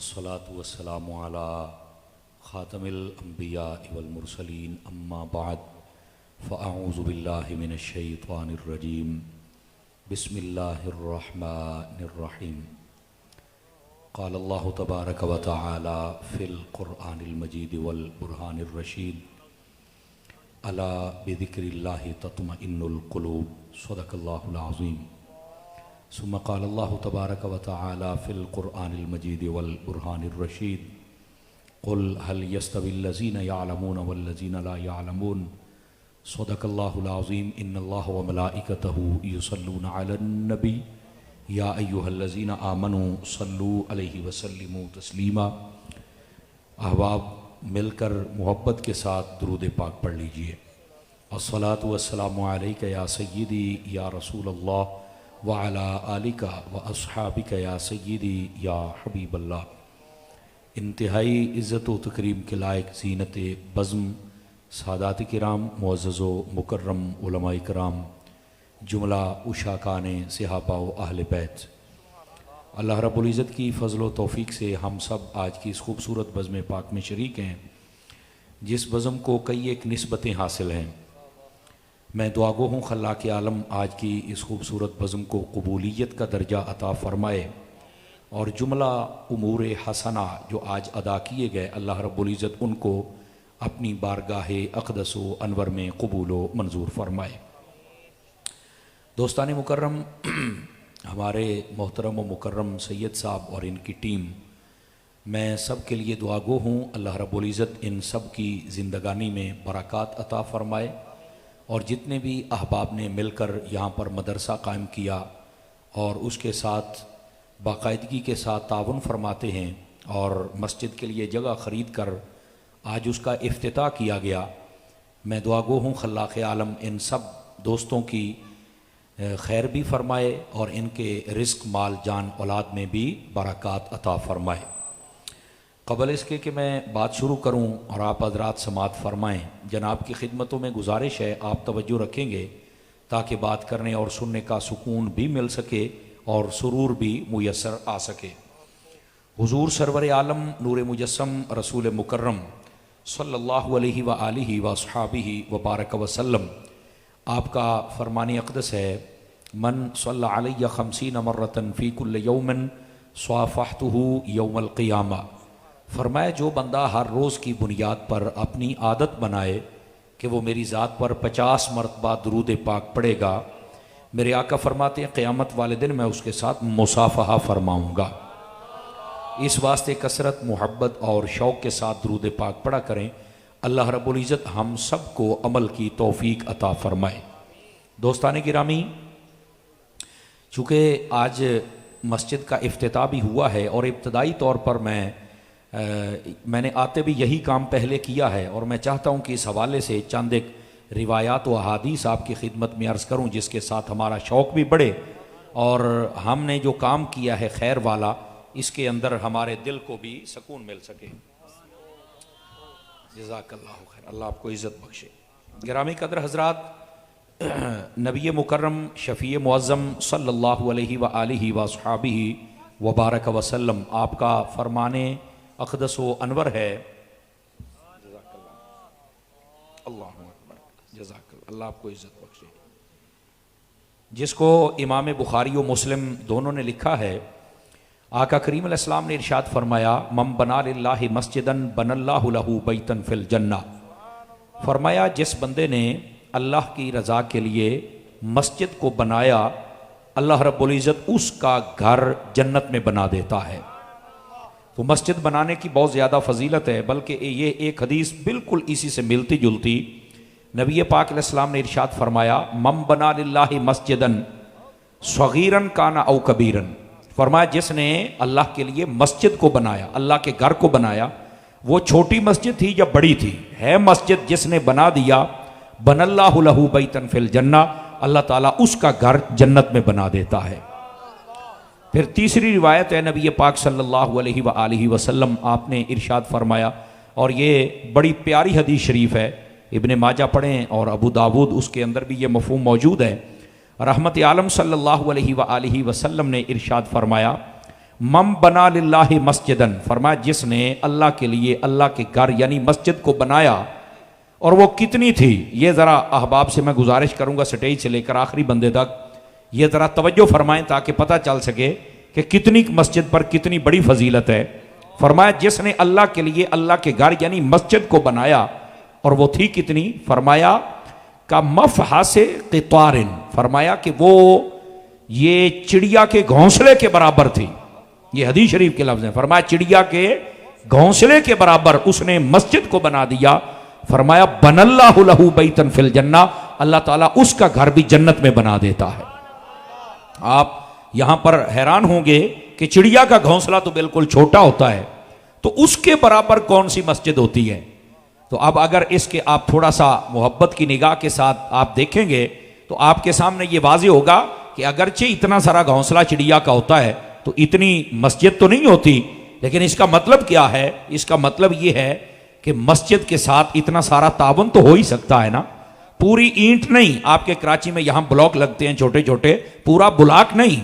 वस्सलातु वस्सलामु अला ख़ातमिल अंबिया वल मुरसलीन अम्मा बाद फ़अऊज़ु बिल्लाहि मिनश शैतानिर रजीम बिस्मिल्लाहिर रहमानिर रहीम क़ाल अल्लाहु तबारक व तआला फ़िल क़ुरआनिल मजीद वल बुरहानिर रशीद अला बिज़िक्रिल्लाहि तत्मइन्नुल क़ुलूब सदक़ल्लाहुल अज़ीम। सुम्मा क़ाल अल्लाहु तबारक व तआला फ़िल क़ुरआनिल मजीद वल बुरहानिर रशीद क़ुल हल यस्तविल्लज़ीना यअलमून वल्लज़ीना ला यअलमून सदक़ल्लाहुल अज़ीम। इन्नल्लाह व मलाइकतहु युसल्लूना अलन नबी या अय्युहल्लज़ीना आमनू सल्लू अलैहि वसल्लिमू तस्लीमा। अहबाब, मिलकर मोहब्बत के साथ दुरूद पाक पढ़ लीजिए। अस्सलातु वस्सलामु अलैका या सय्यदी या रसूलल्लाह व अला आलिका व अस्हाबिका या सय्यदी या हबीबल्लाह। इंतहाई इज़्ज़त व तकरीम के लायक ज़ीनत बज़्म सादात किराम मुअज़्ज़ज़ व मुकर्रम उलमाए किराम जुमला उशाकाने सहाबा व अहले बैत, अल्लाह रब्बुल इज़्ज़त की फ़ज़ल व तौफ़ीक़ से हम सब आज की इस खूबसूरत बज़्म पाक में शरीक हैं, जिस बज़्म को कई एक निस्बतें हासिल हैं। मैं दुआगो हूँ खल्लाक़ आलम आज की इस खूबसूरत बज़्म को कबूलियत का दर्जा अता फ़रमाए और जुमला उमूर हसना जो आज अदा किए गए अल्लाह रब्बुल इज़्ज़त उनको अपनी बारगाह अक़दस व अनवर में कबूल व मंजूर फ़रमाए। दोस्तान मुकर्रम, हमारे मोहतरम व मुकर्रम सैयद साहब और इनकी टीम, मैं सब के लिए दुआगो हूँ अल्लाह रब्बुल इज़्ज़त इन सब की ज़िंदगानी में बरक़ात अता फ़रमाए और जितने भी अहबाब ने मिलकर यहाँ पर मदरसा कायम किया और उसके साथ बाकायदगी के साथ ताउन फरमाते हैं और मस्जिद के लिए जगह ख़रीद कर आज उसका इफ्तिताह किया गया, मैं दुआगो हूँ खल्लाक़ आलम इन सब दोस्तों की खैर भी फरमाए और इनके रिस्क माल जान औलाद में भी बरक़ात अता फ़रमाए। क़बल इसके कि मैं बात शुरू करूं और आप हज़रात समात फ़रमाएँ, जनाब की खिदमतों में गुजारिश है आप तवज्जो रखेंगे ताकि बात करने और सुनने का सुकून भी मिल सके और सुरूर भी मुयस्सर आ सके। हुज़ूर सरवर आलम नूर मुजस्सम रसूल मुकर्रम सल्लल्लाहु अलैहि व आलिहि व अस्हाबिहि व बारक वसल्लम, आपका फ़रमान अक़दस है, मन सल्ला अलैया खमसीन मर्रतन फ़ी कुल्लि यौमिन स्वाफ़हतुहु यौमल क़ियामा। फरमाया जो बंदा हर रोज़ की बुनियाद पर अपनी आदत बनाए कि वो मेरी ज़ात पर 50 मरतबा दुरूद पाक पढ़ेगा, मेरे आका फरमाते हैं क़यामत वाले दिन मैं उसके साथ मुसाफ़हा फरमाऊँगा। इस वास्ते कसरत, मोहब्बत और शौक़ के साथ दुरूद पाक पढ़ा करें। अल्लाह रब्बुल इज़्ज़त हम सब को अमल की तौफ़ीक़ अता फ़रमाए। दोस्तान गिरामी, चूँकि आज मस्जिद का इफ्तिताह भी हुआ है और इब्तदाई तौर पर मैंने आते भी यही काम पहले किया है और मैं चाहता हूँ कि इस हवाले से चंद एक रिवायात व अहादीस आपकी खिदमत में अर्ज़ करूँ, जिसके साथ हमारा शौक़ भी बढ़े और हमने जो काम किया है खैर वाला, इसके अंदर हमारे दिल को भी सुकून मिल सके। जज़ाकल्लाहु खैर, अल्लाह आपको इज़्ज़त बख्शे। गिरामी कदर हज़रात, नबी मुकर्रम शफ़ी मुअज़्ज़म सल्लल्लाहु अलैहि व आलिहि व अस्हाबिहि व बारक वसल्लम, आपका फ़रमाने अक़दस व अनवर है, अल्लाह आपको इज़्ज़त बख्शे, जिसको इमाम बुखारी व मुस्लिम दोनों ने लिखा है। आका करीम अलैहिस्सलाम ने इरशाद फरमाया, मम बना लिल्लाहि मस्जिदन बनल्लाहु लहू बैतन फिल जन्ना। फरमाया जिस बंदे ने अल्लाह की रज़ा के लिए मस्जिद को बनाया, अल्लाह रब्बुल इज़्ज़त उसका घर जन्नत में बना देता है। तो मस्जिद बनाने की बहुत ज़्यादा फजीलत है, बल्कि ये एक हदीस बिल्कुल इसी से मिलती जुलती, नबी पाक अलैहिस्सलाम ने इरशाद फरमाया, मम बना लिल्लाहि मस्जिदन सगीरन काना औ कबीरन। फरमाया जिसने अल्लाह के लिए मस्जिद को बनाया, अल्लाह के घर को बनाया, वो छोटी मस्जिद थी या बड़ी थी, है मस्जिद जिसने बना दिया, बनल्लाहु लहू बैतन फिल जन्ना, अल्लाह ताला उसका घर जन्नत में बना देता है। फिर तीसरी रिवायत है, नबी पाक सल्लल्लाहु अलैहि व आलिहि वसल्लम आपने इरशाद फरमाया, और ये बड़ी प्यारी हदीस शरीफ है, इब्ने माजा पढ़ें और अबू दाऊद, उसके अंदर भी ये मफ़हूम मौजूद है। रहमत आलम सल्लल्लाहु अलैहि व आलिहि वसल्लम ने इरशाद फरमाया, मम बना लिल्लाहि मस्जिदन, फरमाया जिसने अल्लाह के लिए अल्लाह के घर यानी मस्जिद को बनाया, और वो कितनी थी, ये ज़रा अहबाब से मैं गुजारिश करूँगा स्टेज से लेकर आखिरी बंदे तक ये ज़रा तवज्जो फरमाएं ताकि पता चल सके कि कितनी मस्जिद पर कितनी बड़ी फजीलत है। फरमाया जिसने अल्लाह के लिए अल्लाह के घर यानी मस्जिद को बनाया, और वो थी कितनी, फरमाया का मफहासे क़ितारिन, फरमाया कि वो ये चिड़िया के घोंसले के बराबर थी। ये हदीस शरीफ के लफ्ज़ हैं। फरमाया चिड़िया के घोंसले के बराबर उसने मस्जिद को बना दिया। फरमाया बनल्लाहु लहू बैतन फिल जन्ना, अल्लाह ताला उसका घर भी जन्नत में बना देता है। आप यहां पर हैरान होंगे कि चिड़िया का घोंसला तो बिल्कुल छोटा होता है, तो उसके बराबर कौन सी मस्जिद होती है। तो अब अगर इसके आप थोड़ा सा मोहब्बत की निगाह के साथ आप देखेंगे तो आपके सामने ये वाज़ेह होगा कि अगरचे इतना सारा घोंसला चिड़िया का होता है तो इतनी मस्जिद तो नहीं होती, लेकिन इसका मतलब क्या है, इसका मतलब ये है कि मस्जिद के साथ इतना सारा ताबन तो हो ही सकता है ना। पूरी ईंट नहीं, आपके कराची में यहां ब्लॉक लगते हैं छोटे छोटे, पूरा बुलाक नहीं,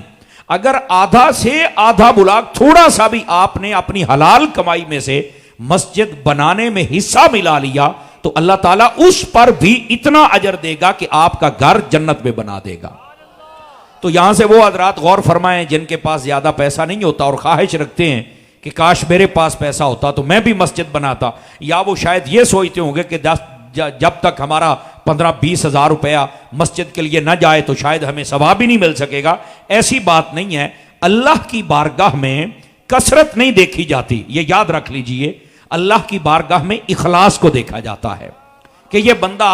अगर आधा से आधा बुलाक थोड़ा सा भी आपने अपनी हलाल कमाई में से मस्जिद बनाने में हिस्सा मिला लिया तो अल्लाह ताला उस पर भी इतना अजर देगा कि आपका घर जन्नत में बना देगा। तो यहां से वो हजरात गौर फरमाएं जिनके पास ज्यादा पैसा नहीं होता और ख्वाहिश रखते हैं कि काश मेरे पास पैसा होता तो मैं भी मस्जिद बनाता, या वो शायद ये सोचते होंगे कि जब तक हमारा 15-20 हज़ार रुपया मस्जिद के लिए न जाए तो शायद हमें सवाब ही नहीं मिल सकेगा। ऐसी बात नहीं है। अल्लाह की बारगाह में कसरत नहीं देखी जाती, ये याद रख लीजिए। अल्लाह की बारगाह में इखलास को देखा जाता है कि ये बंदा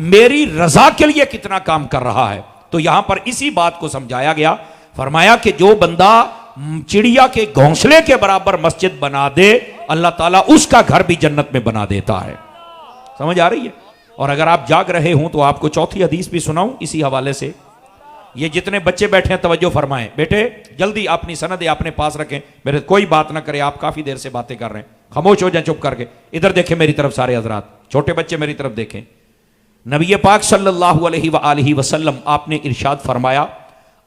मेरी रजा के लिए कितना काम कर रहा है। तो यहां पर इसी बात को समझाया गया। फरमाया कि जो बंदा चिड़िया के घोंसले के बराबर मस्जिद बना दे, अल्लाह ताला उसका घर भी जन्नत में बना देता है। समझ आ रही है। और अगर आप जाग रहे हों तो आपको चौथी हदीस भी सुनाऊं इसी हवाले से। ये जितने बच्चे बैठे हैं तवज्जो फरमाएं, बेटे जल्दी अपनी सनद अपने पास रखें, मेरे कोई बात ना करे, आप काफी देर से बातें कर रहे हैं, खामोश हो जाए चुप करके। इधर देखें मेरी तरफ सारे हजरात, छोटे बच्चे मेरी तरफ देखें। नबी पाक सल्लल्लाहु अलैहि वसल्लम आपने इरशाद फरमाया,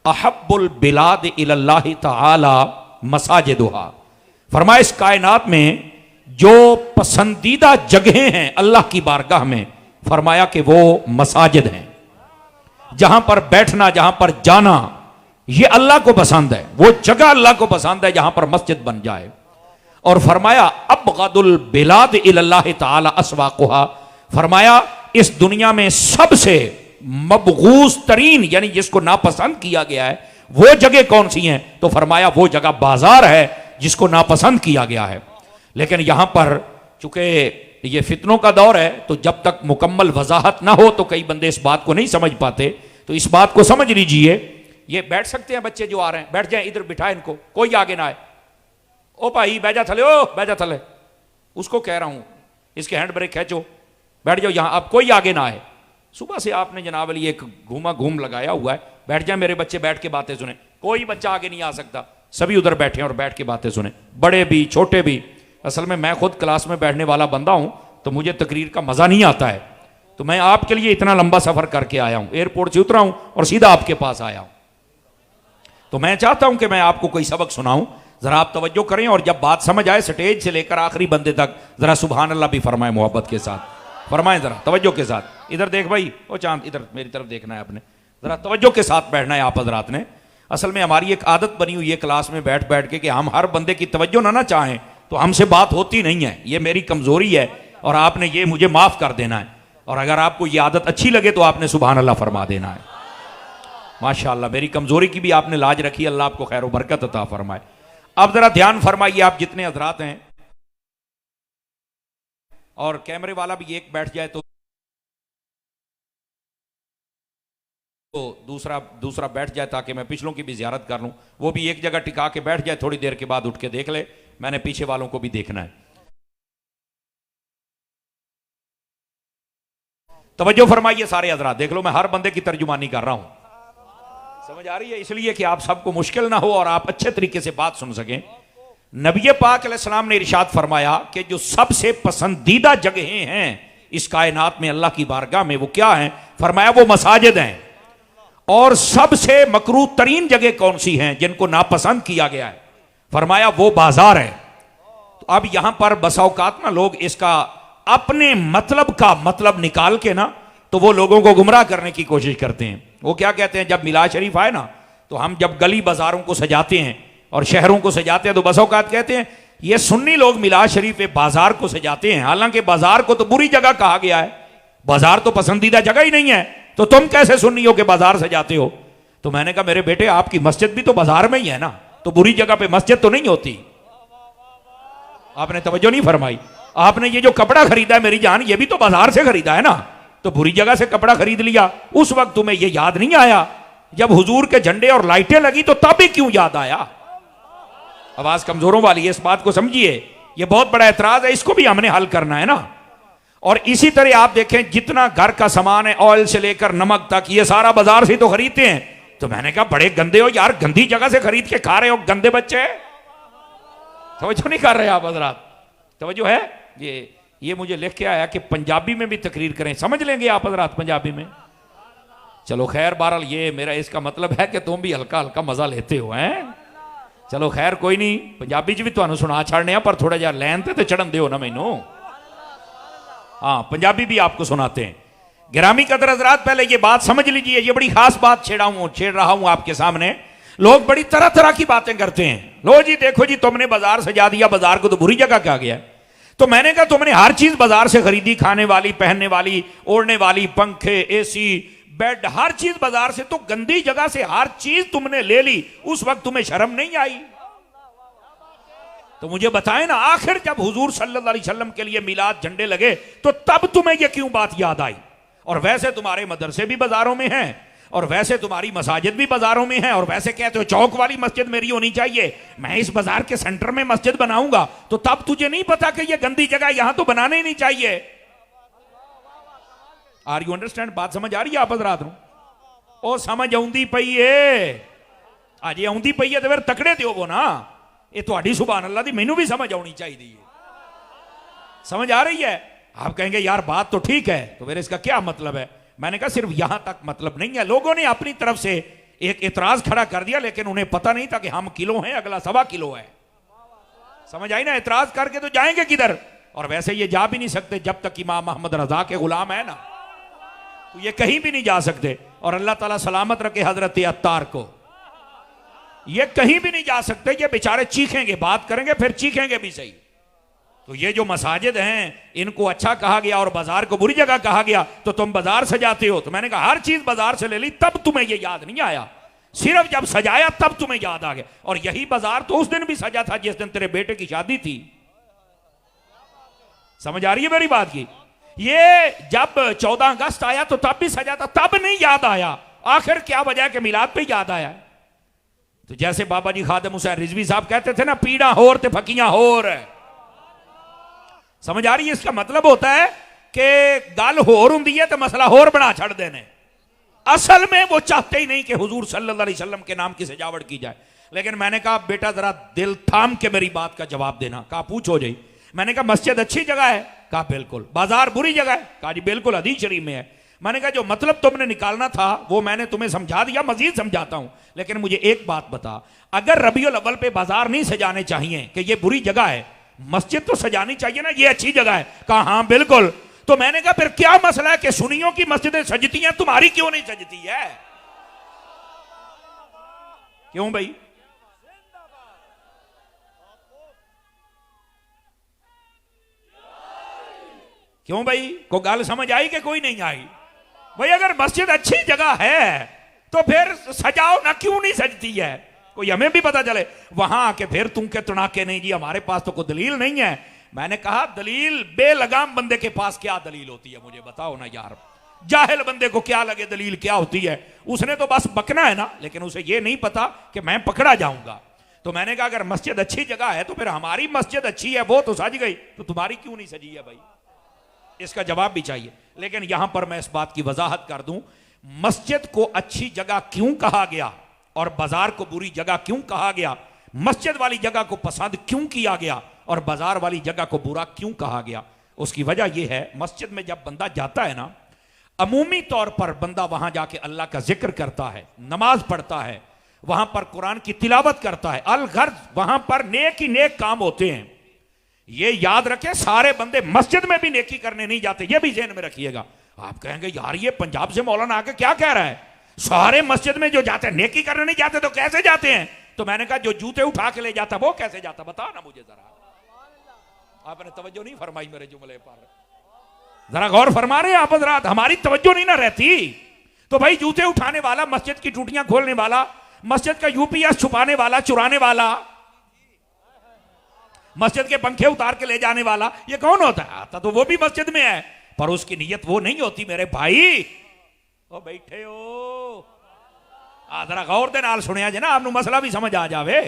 अहब्बुल बिलाद इलल्लाहि तआला मसाजिदुहा, फरमाया इस कायनात में जो पसंदीदा जगहें हैं अल्लाह की बारगाह में, फरमाया कि वो मसाजिद हैं, जहां पर बैठना, जहां पर जाना, ये अल्लाह को पसंद है। वो जगह अल्लाह को पसंद है जहां पर मस्जिद बन जाए। और फरमाया अबगदुल बिलाद इलल्लाहि तआला अस्वाकुहा, फरमाया इस दुनिया में सबसे मबगूज तरीन यानी जिसको नापसंद किया गया है वो जगह कौन सी हैं, तो फरमाया वो जगह बाजार है जिसको नापसंद किया गया है। लेकिन यहां पर चूंकि ये फितनों का दौर है तो जब तक मुकम्मल वजाहत ना हो तो कई बंदे इस बात को नहीं समझ पाते। तो इस बात को समझ लीजिए। ये बैठ सकते हैं बच्चे जो आ रहे हैं, बैठ जाएं, इधर बिठाएं इनको, कोई आगे ना आए। ओ भाई बैजा थले, ओ बैजा थले, उसको कह रहा हूं इसके हैंड ब्रेक खींचो, बैठ जाओ यहां, अब कोई आगे ना आए। सुबह से आपने जनाब अली एक घूम लगाया हुआ है, बैठ जाए मेरे बच्चे, बैठ के बातें सुने, कोई बच्चा आगे नहीं आ सकता, सभी उधर बैठे और बैठ के बातें सुने, बड़े भी छोटे भी। असल में मैं खुद क्लास में बैठने वाला बंदा हूं तो मुझे तकरीर का मजा नहीं आता है, तो मैं आपके लिए इतना लंबा सफर करके आया हूं, एयरपोर्ट से उतरा हूं और सीधा आपके पास आया हूं। तो मैं चाहता हूं कि मैं आपको कोई सबक सुनाऊं, जरा आप तवज्जो करें और जब बात समझ आए स्टेज से लेकर आखिरी बंदे तक जरा सुभान अल्लाह भी फरमाए, मोहब्बत के साथ फरमाएं, जरा तवज्जो के साथ। इधर देख भाई, ओ चांद इधर मेरी तरफ देखना है आपने, जरा तवज्जो के साथ बैठना है आप हजरात ने। असल में हमारी एक आदत बनी हुई है क्लास में बैठ बैठ के कि हम हर बंदे की तवज्जो ना चाहें तो हमसे बात होती नहीं है, ये मेरी कमजोरी है और आपने ये मुझे माफ कर देना है। और अगर आपको ये आदत अच्छी लगे तो आपने सुभान अल्लाह फरमा देना है। माशाअल्लाह, मेरी कमजोरी की भी आपने लाज रखी, अल्लाह आपको खैर बरकत अता फरमाए। अब जरा ध्यान फरमाइए आप जितने हजरात हैं, और कैमरे वाला भी एक बैठ जाए तो दूसरा बैठ जाए ताकि मैं पिछलों की भी जियारत कर लूं, वो भी एक जगह टिका के बैठ जाए, थोड़ी देर के बाद उठ के देख ले, मैंने पीछे वालों को भी देखना है। तवज्जो फरमाइए सारे हजरात, देख लो मैं हर बंदे की तर्जुमानी कर रहा हूं, समझ आ रही है, इसलिए कि आप सबको मुश्किल ना हो और आप अच्छे तरीके से बात सुन सकें। नबी पाक अलैहिस्सलाम ने इरशाद फरमाया कि जो सबसे पसंदीदा जगहें हैं इस कायनात में अल्लाह की बारगाह में, वो क्या हैं? फरमाया वो मसाजिद हैं। और सबसे मकरूह तरीन जगह कौन सी हैं जिनको नापसंद किया गया है? फरमाया वो बाजार है। तो अब यहां पर बसाओकात ना लोग इसका अपने मतलब का मतलब निकाल के ना तो वो लोगों को गुमराह करने की कोशिश करते हैं। वो क्या कहते हैं, जब मिलाद शरीफ आए ना तो हम जब गली बाजारों को सजाते हैं और शहरों को सजाते हैं तो बसाओकात कहते हैं ये सुन्नी लोग मिलाद शरीफ बाजार को सजाते हैं। हालांकि बाजार को तो बुरी जगह कहा गया है, बाजार तो पसंदीदा जगह ही नहीं है, तो तुम कैसे सुन्नी हो के बाजार सजाते हो। तो मैंने कहा मेरे बेटे आपकी मस्जिद भी तो बाजार में ही है ना, तो बुरी जगह पे मस्जिद तो नहीं होती। आपने तवज्जो नहीं फरमाई। आपने ये जो कपड़ा खरीदा है मेरी जान, ये भी तो बाजार से खरीदा है ना, तो बुरी जगह से कपड़ा खरीद लिया। उस वक्त तुम्हें ये याद नहीं आया जब हुजूर के झंडे और लाइटें लगी, तो तब भी क्यों याद आया। आवाज कमजोरों वाली है, इस बात को समझिए, ये बहुत बड़ा एतराज है, इसको भी हमने हल करना है ना। और इसी तरह आप देखें जितना घर का सामान है, ऑयल से लेकर नमक तक, ये सारा बाजार से तो खरीदते हैं। तो मैंने कहा बड़े गंदे हो यार, गंदी जगह से खरीद के खा रहे हो, गंदे बच्चे। तवज्जो नहीं कर रहे आप हजरात, तवज्जो है। ये मुझे लिख के आया कि पंजाबी में भी तकरीर करें, समझ लेंगे आप हजरात पंजाबी में। चलो खैर, बहरहाल ये मेरा इसका मतलब है कि तुम भी हल्का हल्का मजा लेते हो हैं। चलो खैर कोई नहीं, पंजाबी च भी तुहानू सुना छाड़ने, पर थोड़ा जा लैन ते चढ़न दो ना मैनू। हाँ, पंजाबी भी आपको सुनाते हैं। गिरामी कदर हजरात, पहले ये बात समझ लीजिए, ये बड़ी खास बात छेड़ रहा हूं आपके सामने। लोग बड़ी तरह तरह की बातें करते हैं। लो जी देखो जी, तुमने बाजार सजा दिया, बाजार को तो बुरी जगह कहा गया। तो मैंने कहा तुमने हर चीज बाजार से खरीदी, खाने वाली, पहनने वाली, ओढ़ने वाली, पंखे, एसी, बेड, हर चीज बाजार से, तो गंदी जगह से हर चीज तुमने ले ली, उस वक्त तुम्हें शर्म नहीं आई। तो मुझे बताएं ना, आखिर जब हुजूर सल्लल्लाहु अलैहि वसल्लम के लिए मिलाद झंडे लगे तो तब तुम्हें यह क्यों बात याद आई। और वैसे तुम्हारे मदरसे भी बाजारों में हैं, और वैसे तुम्हारी मसाजिद भी बाजारों में है, और वैसे कहते हो चौक वाली मस्जिद मेरी होनी चाहिए, मैं इस बाजार के सेंटर में मस्जिद बनाऊंगा। तो तब तुझे नहीं पता कि यह गंदी जगह यहां तो बनाना ही नहीं चाहिए। Are you understand? बात समझ आ रही है आप हजरात? ओ समझ आउंदी पई है, अजे आउंदी पई है तो फिर तकड़े ते होवो ना। ये तुहाडी सुभान अल्लाह दी मैनू भी समझ आनी चाहिए। समझ आ रही है? आप कहेंगे यार बात तो ठीक है, तो फिर इसका क्या मतलब है। मैंने कहा सिर्फ यहां तक मतलब नहीं है। लोगों ने अपनी तरफ से एक एतराज खड़ा कर दिया, लेकिन उन्हें पता नहीं था कि हम किलो हैं, अगला 1.25 किलो है। समझ आई ना? एतराज करके तो जाएंगे किधर। और वैसे ये जा भी नहीं सकते जब तक इमाम मोहम्मद रजा के गुलाम है ना, तो ये कहीं भी नहीं जा सकते। और अल्लाह ताला सलामत रखे हजरत अत्तार को, ये कहीं भी नहीं जा सकते। ये बेचारे चीखेंगे, बात करेंगे, फिर चीखेंगे भी सही। तो ये जो मसाजिद हैं इनको अच्छा कहा गया और बाजार को बुरी जगह कहा गया, तो तुम बाजार सजाते हो। तो मैंने कहा हर चीज बाजार से ले ली, तब तुम्हें ये याद नहीं आया। सिर्फ जब सजाया तब तुम्हें याद आ गया। और यही बाजार तो उस दिन भी सजा था जिस दिन तेरे बेटे की शादी थी। समझ आ रही है मेरी बात की? ये जब 14 अगस्त आया तो तब भी सजा था, तब नहीं याद आया। आखिर क्या वजह के मिलाद पे याद आया। तो जैसे बाबा जी खादिम हुसैन रिजवी साहब कहते थे ना, पीड़ा होर ते फकियां होर। समझ आ रही है? इसका मतलब होता है कि गल होर हुंदी है तो मसला होर बना छड़ देने। असल में वो चाहते ही नहीं कि हुजूर सल्लल्लाहु अलैहि वसल्लम के नाम की सजावट की जाए। लेकिन मैंने कहा बेटा जरा दिल थाम के मेरी बात का जवाब देना। कहा पूछो जी। मैंने कहा मस्जिद अच्छी जगह है? कहा बिल्कुल। बाजार बुरी जगह है? कहा जी बिल्कुल, हदीस शरीफ में है। मैंने कहा जो मतलब तुमने निकालना था वो मैंने तुम्हें समझा दिया, मजीद समझाता हूं। लेकिन मुझे एक बात बता, अगर रबीउल अव्वल पे बाजार नहीं सजाने चाहिए कि ये बुरी जगह है, मस्जिद तो सजानी चाहिए ना, ये अच्छी जगह है। कहा हाँ बिल्कुल। तो मैंने कहा फिर क्या मसला है कि सुन्नियों की मस्जिदें सजती हैं, तुम्हारी क्यों नहीं सजती है? क्यों भाई? क्यों भाई? को गल समझ आई कि कोई नहीं आई? भाई अगर मस्जिद अच्छी जगह है तो फिर सजाओ ना, क्यों नहीं सजती है? कोई हमें भी पता चले। वहां आके फिर तुम के तुणाके नहीं जी हमारे पास तो कोई दलील नहीं है। मैंने कहा दलील बेलगाम बंदे के पास क्या दलील होती है मुझे बताओ ना यार। जाहिल बंदे को क्या लगे दलील क्या होती है? उसने तो बस बकना है ना, लेकिन उसे ये नहीं पता कि मैं पकड़ा जाऊंगा। तो मैंने कहा अगर मस्जिद अच्छी जगह है तो फिर हमारी मस्जिद अच्छी है, वो तो सज गई, तो तुम्हारी क्यों नहीं सजी है भाई? इसका जवाब भी चाहिए। लेकिन यहां पर मैं इस बात की वजाहत कर दूं, मस्जिद को अच्छी जगह क्यों कहा गया और बाजार को बुरी जगह क्यों कहा गया, मस्जिद वाली जगह को पसंद क्यों किया गया और बाजार वाली जगह को बुरा क्यों कहा गया। उसकी वजह यह है, मस्जिद में जब बंदा जाता है ना, अमूमी तौर पर बंदा वहां जाके अल्लाह का जिक्र करता है, नमाज पढ़ता है, वहां पर कुरान की तिलावत करता है। अल घर, वहां पर नेक ही नेक काम होते हैं। ये याद रखें, सारे बंदे मस्जिद में भी नेकी करने नहीं जाते, ये भी ज़हन में रखिएगा। आप कहेंगे यार ये पंजाब से मौलाना आके क्या कह रहा है, सारे मस्जिद में जो जाते हैं नेकी करने नहीं जाते तो कैसे जाते हैं? तो मैंने कहा जो जूते उठा के ले जाता वो कैसे जाता, बता ना मुझे जरा। आपने तवज्जो नहीं फरमाई मेरे जुमले पर, जरा गौर फरमा रहे हैं आप हज़रात, हमारी तवज्जो नहीं ना रहती। तो भाई जूते उठाने वाला, मस्जिद की टूटियां खोलने वाला, मस्जिद का यूपीएस छुपाने वाला, चुराने वाला, मस्जिद के पंखे उतार के ले जाने वाला, ये कौन होता है? आता तो वो भी मस्जिद में है, पर उसकी नीयत वो नहीं होती मेरे भाई। ओ बैठे हो, जरा गौर दे नाल सुनिया जे ना, आपको मसला भी समझ आ जावे।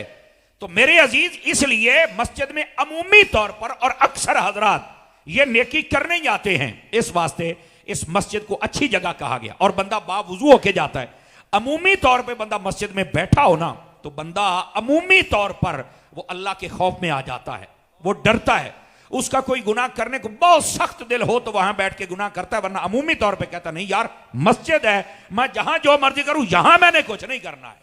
तो मेरे अजीज, इसलिए मस्जिद में अमूमी तौर पर और अक्सर हजरात ये नेकी करने ही आते हैं, इस वास्ते इस मस्जिद को अच्छी जगह कहा गया। और बंदा बावुजू होके जाता है। अमूमी तौर पे बंदा मस्जिद में बैठा हो ना, तो बंदा अमूमी तौर पर वो अल्लाह के खौफ में आ जाता है, वो डरता है। उसका कोई गुनाह करने को बहुत सख्त दिल हो तो वहां बैठ के गुनाह करता है, वरना अमूमी तौर पे कहता नहीं यार मस्जिद है, मैं जहां जो मर्जी करूं, यहां मैंने कुछ नहीं करना है।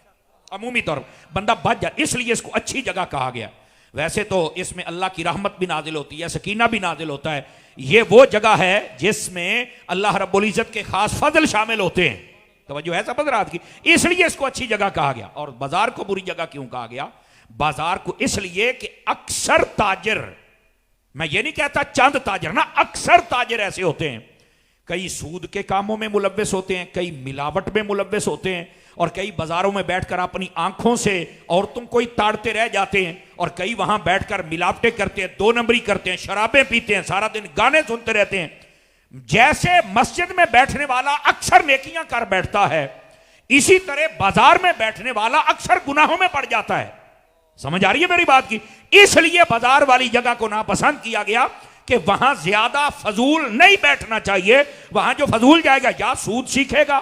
अमूमी तौर पर बंदा बच जाए, इसलिए इसको अच्छी जगह कहा गया। वैसे तो इसमें अल्लाह की रहमत भी नाजिल होती है, सकीना भी नाजिल होता है। ये वो जगह है जिसमें अल्लाह रब्बुल इज्जत के खास फजल शामिल होते हैं। तवज्जो है सब हज़रात की, इसलिए इसको अच्छी जगह कहा गया। और बाजार को बुरी जगह क्यों कहा गया? बाजार को इसलिए कि अक्सर ताजिर, मैं ये नहीं कहता चंद ताजिर ना, अक्सर ताजिर ऐसे होते हैं, कई सूद के कामों में मुलव्वस होते हैं, कई मिलावट में मुलव्वस होते हैं, और कई बाजारों में बैठकर अपनी आंखों से औरतों को ही ताड़ते रह जाते हैं, और कई वहां बैठकर मिलावटें करते हैं, दो नंबरी करते हैं, शराबें पीते हैं, सारा दिन गाने सुनते रहते हैं। जैसे मस्जिद में बैठने वाला अक्सर नेकियां कर बैठता है, इसी तरह बाजार में बैठने वाला अक्सर गुनाहों में पड़ जाता है। समझ आ रही है मेरी बात की? इसलिए बाजार वाली जगह को नापसंद किया गया कि वहां ज्यादा फजूल नहीं बैठना चाहिए। वहां जो फजूल जाएगा, या सूद सीखेगा,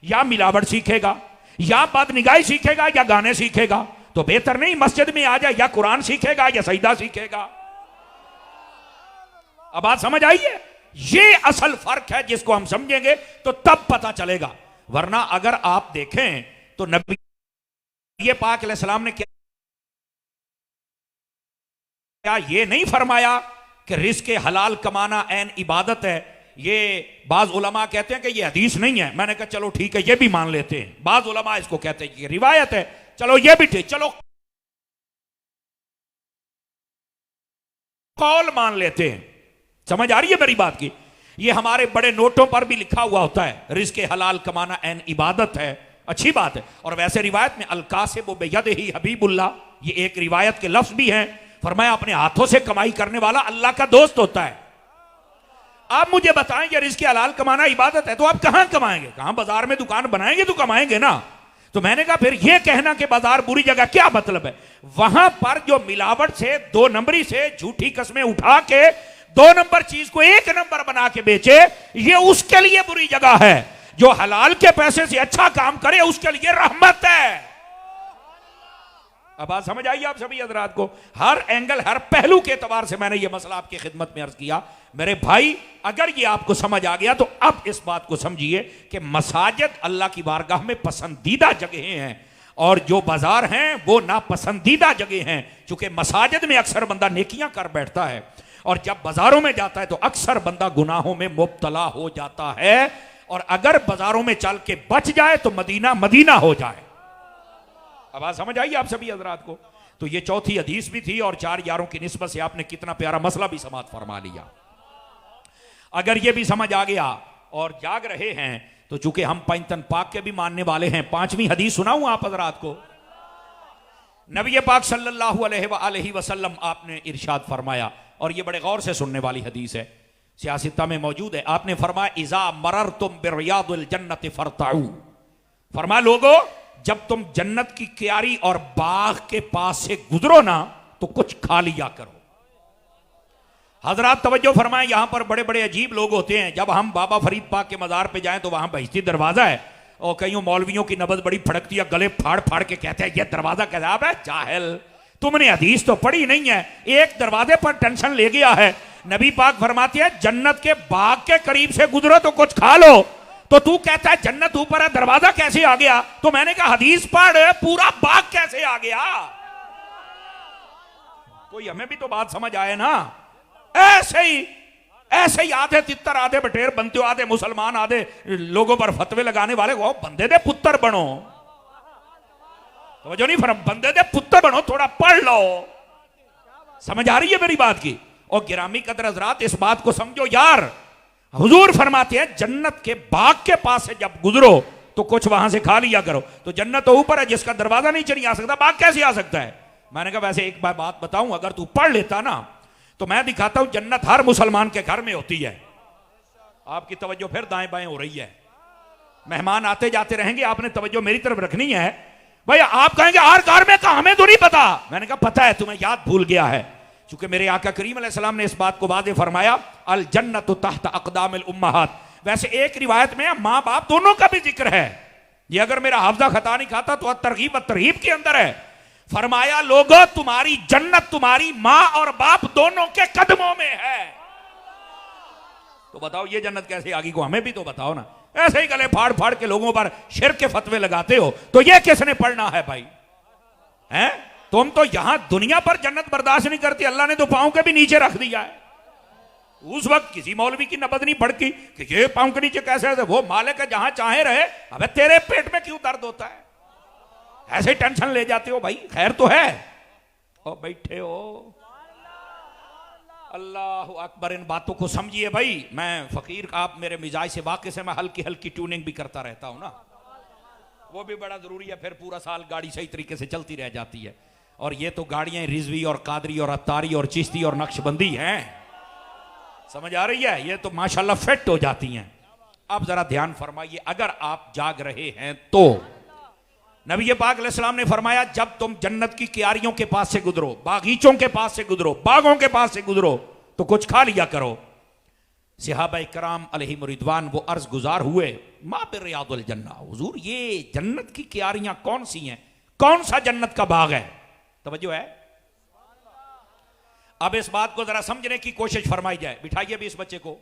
या मिलावट सीखेगा, या बदनिगाही सीखेगा, या गाने सीखेगा। तो बेहतर नहीं मस्जिद में आ जाए, या कुरान सीखेगा या सजदा सीखेगा। अब बात समझ आई है? ये असल फर्क है, जिसको हम समझेंगे तो तब पता चलेगा। वरना अगर आप देखें तो नबी पाक अलैहिस्सलाम ने क्या ये नहीं फरमाया कि रिज़्क़ हलाल कमाना ऐन इबादत है? ये बाज उलमा कहते हैं कि ये हदीस नहीं है। मैंने कहा चलो ठीक है, ये भी मान लेते हैं। बाज उलमा इसको कहते हैं कि रिवायत है, चलो ये भी ठीक, चलो कौल मान लेते हैं। समझ आ रही है मेरी बात की? ये हमारे बड़े नोटों पर भी लिखा हुआ होता है, रिज़्क़ हलाल कमाना ऐन इबादत है, अच्छी बात है। और वैसे रिवायत में अल-कासिब बियदिही हबीबुल्लाह, ये एक रिवायत के लफ्ज भी हैं। फरमाया अपने हाथों से कमाई करने वाला अल्लाह का दोस्त होता है। आप मुझे बताएं कि रिज़्क़ हलाल कमाना इबादत है, तो आप कहां कमाएंगे? कहां बाजार में दुकान बनाएंगे तो कमाएंगे ना। तो मैंने कहा फिर यह कहना कि बाजार बुरी जगह, क्या मतलब है? वहां पर जो मिलावट से, दो नंबरी से, झूठी कस्में उठा के दो नंबर चीज को एक नंबर बना के बेचे, ये उसके लिए बुरी जगह है। जो हलाल के पैसे से अच्छा काम करे उसके लिए रहमत है। अब बात समझ आई आप सभी हजरात को? हर एंगल, हर पहलू के एतबार से मैंने यह मसला आपकी खिदमत में अर्ज किया। मेरे भाई, अगर ये आपको समझ आ गया तो अब इस बात को समझिए कि मसाजिद अल्लाह की बारगाह में पसंदीदा जगह हैं, और जो बाजार हैं वो नापसंदीदा जगह हैं। चूंकि मसाजिद में अक्सर बंदा नेकियां कर बैठता है, और जब बाजारों में जाता है तो अक्सर बंदा गुनाहों में मुब्तला हो जाता है। और अगर बाजारों में चल के बच जाए तो मदीना मदीना हो जाए। अब बात समझ आई आप सभी हजरात को? तो ये चौथी हदीस भी थी, और चार यारों की निस्बत से आपने कितना प्यारा मसला भी समाअत फरमा लिया। अगर ये भी समझ आ गया और जाग रहे हैं, तो चूंकि हम पंचतन पाक के भी मानने वाले हैं, पांचवी हदीस सुनाऊं आप हजरात को? नबी पाक सल्लल्लाहु अलैहि वसल्लम आपने इरशाद फरमाया, और ये बड़े गौर से सुनने वाली हदीस है, सियासिता में मौजूद है। आपने फरमाया इज़ा मररतुम बिरियादिल जन्नति फरताऊ, फरमाया लोगो जब तुम जन्नत की क्यारी और बाग के पास से गुजरो ना तो कुछ खा लिया करो। हजरात तवज्जो फरमाएं, यहां पर बड़े बड़े अजीब लोग होते हैं। जब हम बाबा फरीद पाक के मज़ार पे जाएं तो वहां बहिश्ती दरवाजा है, और कईयों मौलवियों की नबज बड़ी फड़कती है, गले फाड़ फाड़ के कहते हैं ये दरवाजा कैसा है? जाहिल, तुमने हदीस तो पढ़ी नहीं है, एक दरवाजे पर टेंशन ले गया है। नबी पाक फरमाते हैं जन्नत के बाग के करीब से गुजरो तो कुछ खा लो। तो तू कहता है जन्नत ऊपर है, दरवाजा कैसे आ गया? तो मैंने कहा हदीस पढ़, पूरा बाग कैसे आ गया? कोई हमें भी तो बात समझ आए ना। ऐसे ही आधे तितर आधे बटेर बनते हो, आधे मुसलमान आधे लोगों पर फतवे लगाने वाले, वो बंदे दे पुत्र बनो। तो जो नहीं फर्क, बंदे दे पुत्र बनो, थोड़ा पढ़ लो। समझ आ रही है मेरी बात की? और गिरामी कदर हजरात, इस बात को समझो यार, हुजूर फरमाते हैं जन्नत के बाग के पास से जब गुजरो तो कुछ वहां से खा लिया करो। तो जन्नत तो ऊपर है, जिसका दरवाजा नहीं चढ़ आ सकता, बाग कैसे आ सकता है? मैंने कहा वैसे एक बात बताऊं, अगर तू पढ़ लेता ना तो मैं दिखाता हूं जन्नत हर मुसलमान के घर में होती है। आपकी तवज्जो फिर दाएं बाएं हो रही है। मेहमान आते जाते रहेंगे, आपने तवज्जो मेरी तरफ रखनी है। भाई आप कहेंगे हर घर में, कहा हमें तो नहीं पता। मैंने कहा पता है, तुम्हें याद भूल गया है। क्योंकि मेरे आका करीम अलैहिस्सलाम ने इस बात को वादे फरमाया, अल जन्नतु तहत अक़दामिल उम्महात। वैसे एक रिवायत में मां बाप दोनों का भी जिक्र है। ये अगर मेरा हाफजा खता नहीं खाता तो तरगीब तरहीब के अंदर है। फरमाया लोगों, तुम्हारी जन्नत तुम्हारी मां और बाप दोनों के कदमों में है। तो बताओ ये जन्नत कैसे आगी? को हमें भी तो बताओ ना। ऐसे ही गले फाड़ फाड़ के लोगों पर शिर्क के फतवे लगाते हो, तो ये किसने पढ़ना है भाई? हैं? तुम तो यहां दुनिया पर जन्नत बर्दाश्त नहीं करती, अल्लाह ने तो पांव के भी नीचे रख दिया है। उस वक्त किसी मौलवी की नबज नहीं पड़ती कि ये पांव के नीचे कैसे है? वो मालिक है, जहां चाहे रहे। अबे तेरे पेट में क्यों दर्द होता है? ऐसे टेंशन ले जाते हो भाई, खैर तो है। और बैठे हो, अल्लाह अकबर। इन बातों को समझिए भाई। मैं फकीर, आप मेरे मिजाज से वाकिफ से, मैं हल्की हल्की ट्यूनिंग भी करता रहता हूं ना, वो भी बड़ा जरूरी है। फिर पूरा साल गाड़ी सही तरीके से चलती रह जाती है। और ये तो गाड़ियां रिजवी और कादरी और अत्तारी और चिश्ती और नक्शबंदी हैं। समझ आ रही है? ये तो माशाल्लाह फिट हो जाती हैं। अब जरा ध्यान फरमाइए, अगर आप जाग रहे हैं तो नबी पाक अलैहिस्सलाम ने फरमाया, जब तुम जन्नत की क्यारियों के पास से गुजरो, बागीचों के पास से गुजरो, बागों के पास से गुजरो, तो कुछ खा लिया करो। सहाबा इकराम अलैहिम रिदवान वो अर्ज गुजार हुए, मा बिरियादुल जन्नह, हुजूर ये जन्नत की क्यारियां कौन सी हैं? कौन सा जन्नत का बाग है? तवज्जो है? अब इस बात को जरा समझने की कोशिश फरमाई जाए। बिठाइए भी इस बच्चे को।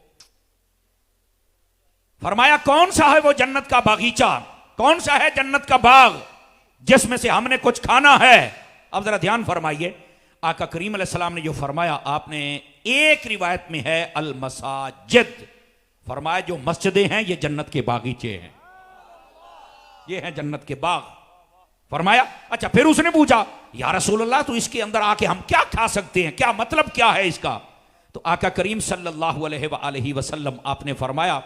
फरमाया कौन सा है वो जन्नत का बागीचा, कौन सा है जन्नत का बाग जिसमें से हमने कुछ खाना है? अब जरा ध्यान फरमाइए, आका करीम अलैहिस्सलाम ने जो फरमाया, आपने एक रिवायत में है अल मसाजिद, फरमाया जो मस्जिदें हैं ये जन्नत के बागीचे हैं, ये हैं जन्नत के बाग। फरमाया अच्छा, फिर उसने पूछा या रसूलल्लाह तो इसके अंदर आके हम क्या खा सकते हैं, क्या मतलब क्या है इसका? तो आका करीम सल्लल्लाहु अलैहि वसल्लम आपने फरमाया,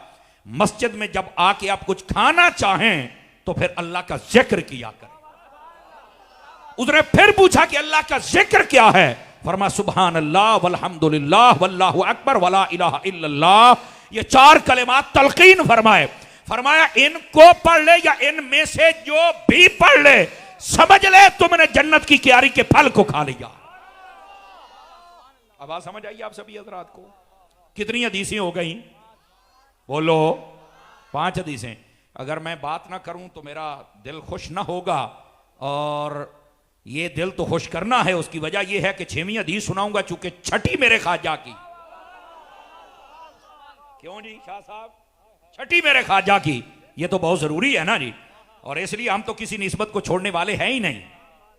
मस्जिद में जब आके आप कुछ खाना चाहें तो फिर अल्लाह का जिक्र किया करें। उसने फिर पूछा कि अल्लाह का जिक्र क्या है? फरमा सुभान अल्लाह वल्हम्दुलिल्लाह वल्लाहु अकबर वला इलाहा इल्लल्लाह। ये चार कलिमात तलकीन फरमाए। फरमाया इनको पढ़ ले या इनमें से जो भी पढ़ ले, समझ ले तुमने जन्नत की क्यारी के फल को खा लिया। अब बात समझ आई आप सभी हजरात को? कितनी हदीसें हो गई? बोलो। 5 हदीसें। अगर मैं बात ना करूं तो मेरा दिल खुश ना होगा, और ये दिल तो खुश करना है। उसकी वजह यह है कि 6वीं हदीस सुनाऊंगा, चूंकि छठी मेरे ख्वाजा की। क्यों जी शाह साहब? छठी मेरे ख्वाजा की, ये तो बहुत जरूरी है ना जी। और इसलिए हम तो किसी निस्बत को छोड़ने वाले हैं ही नहीं।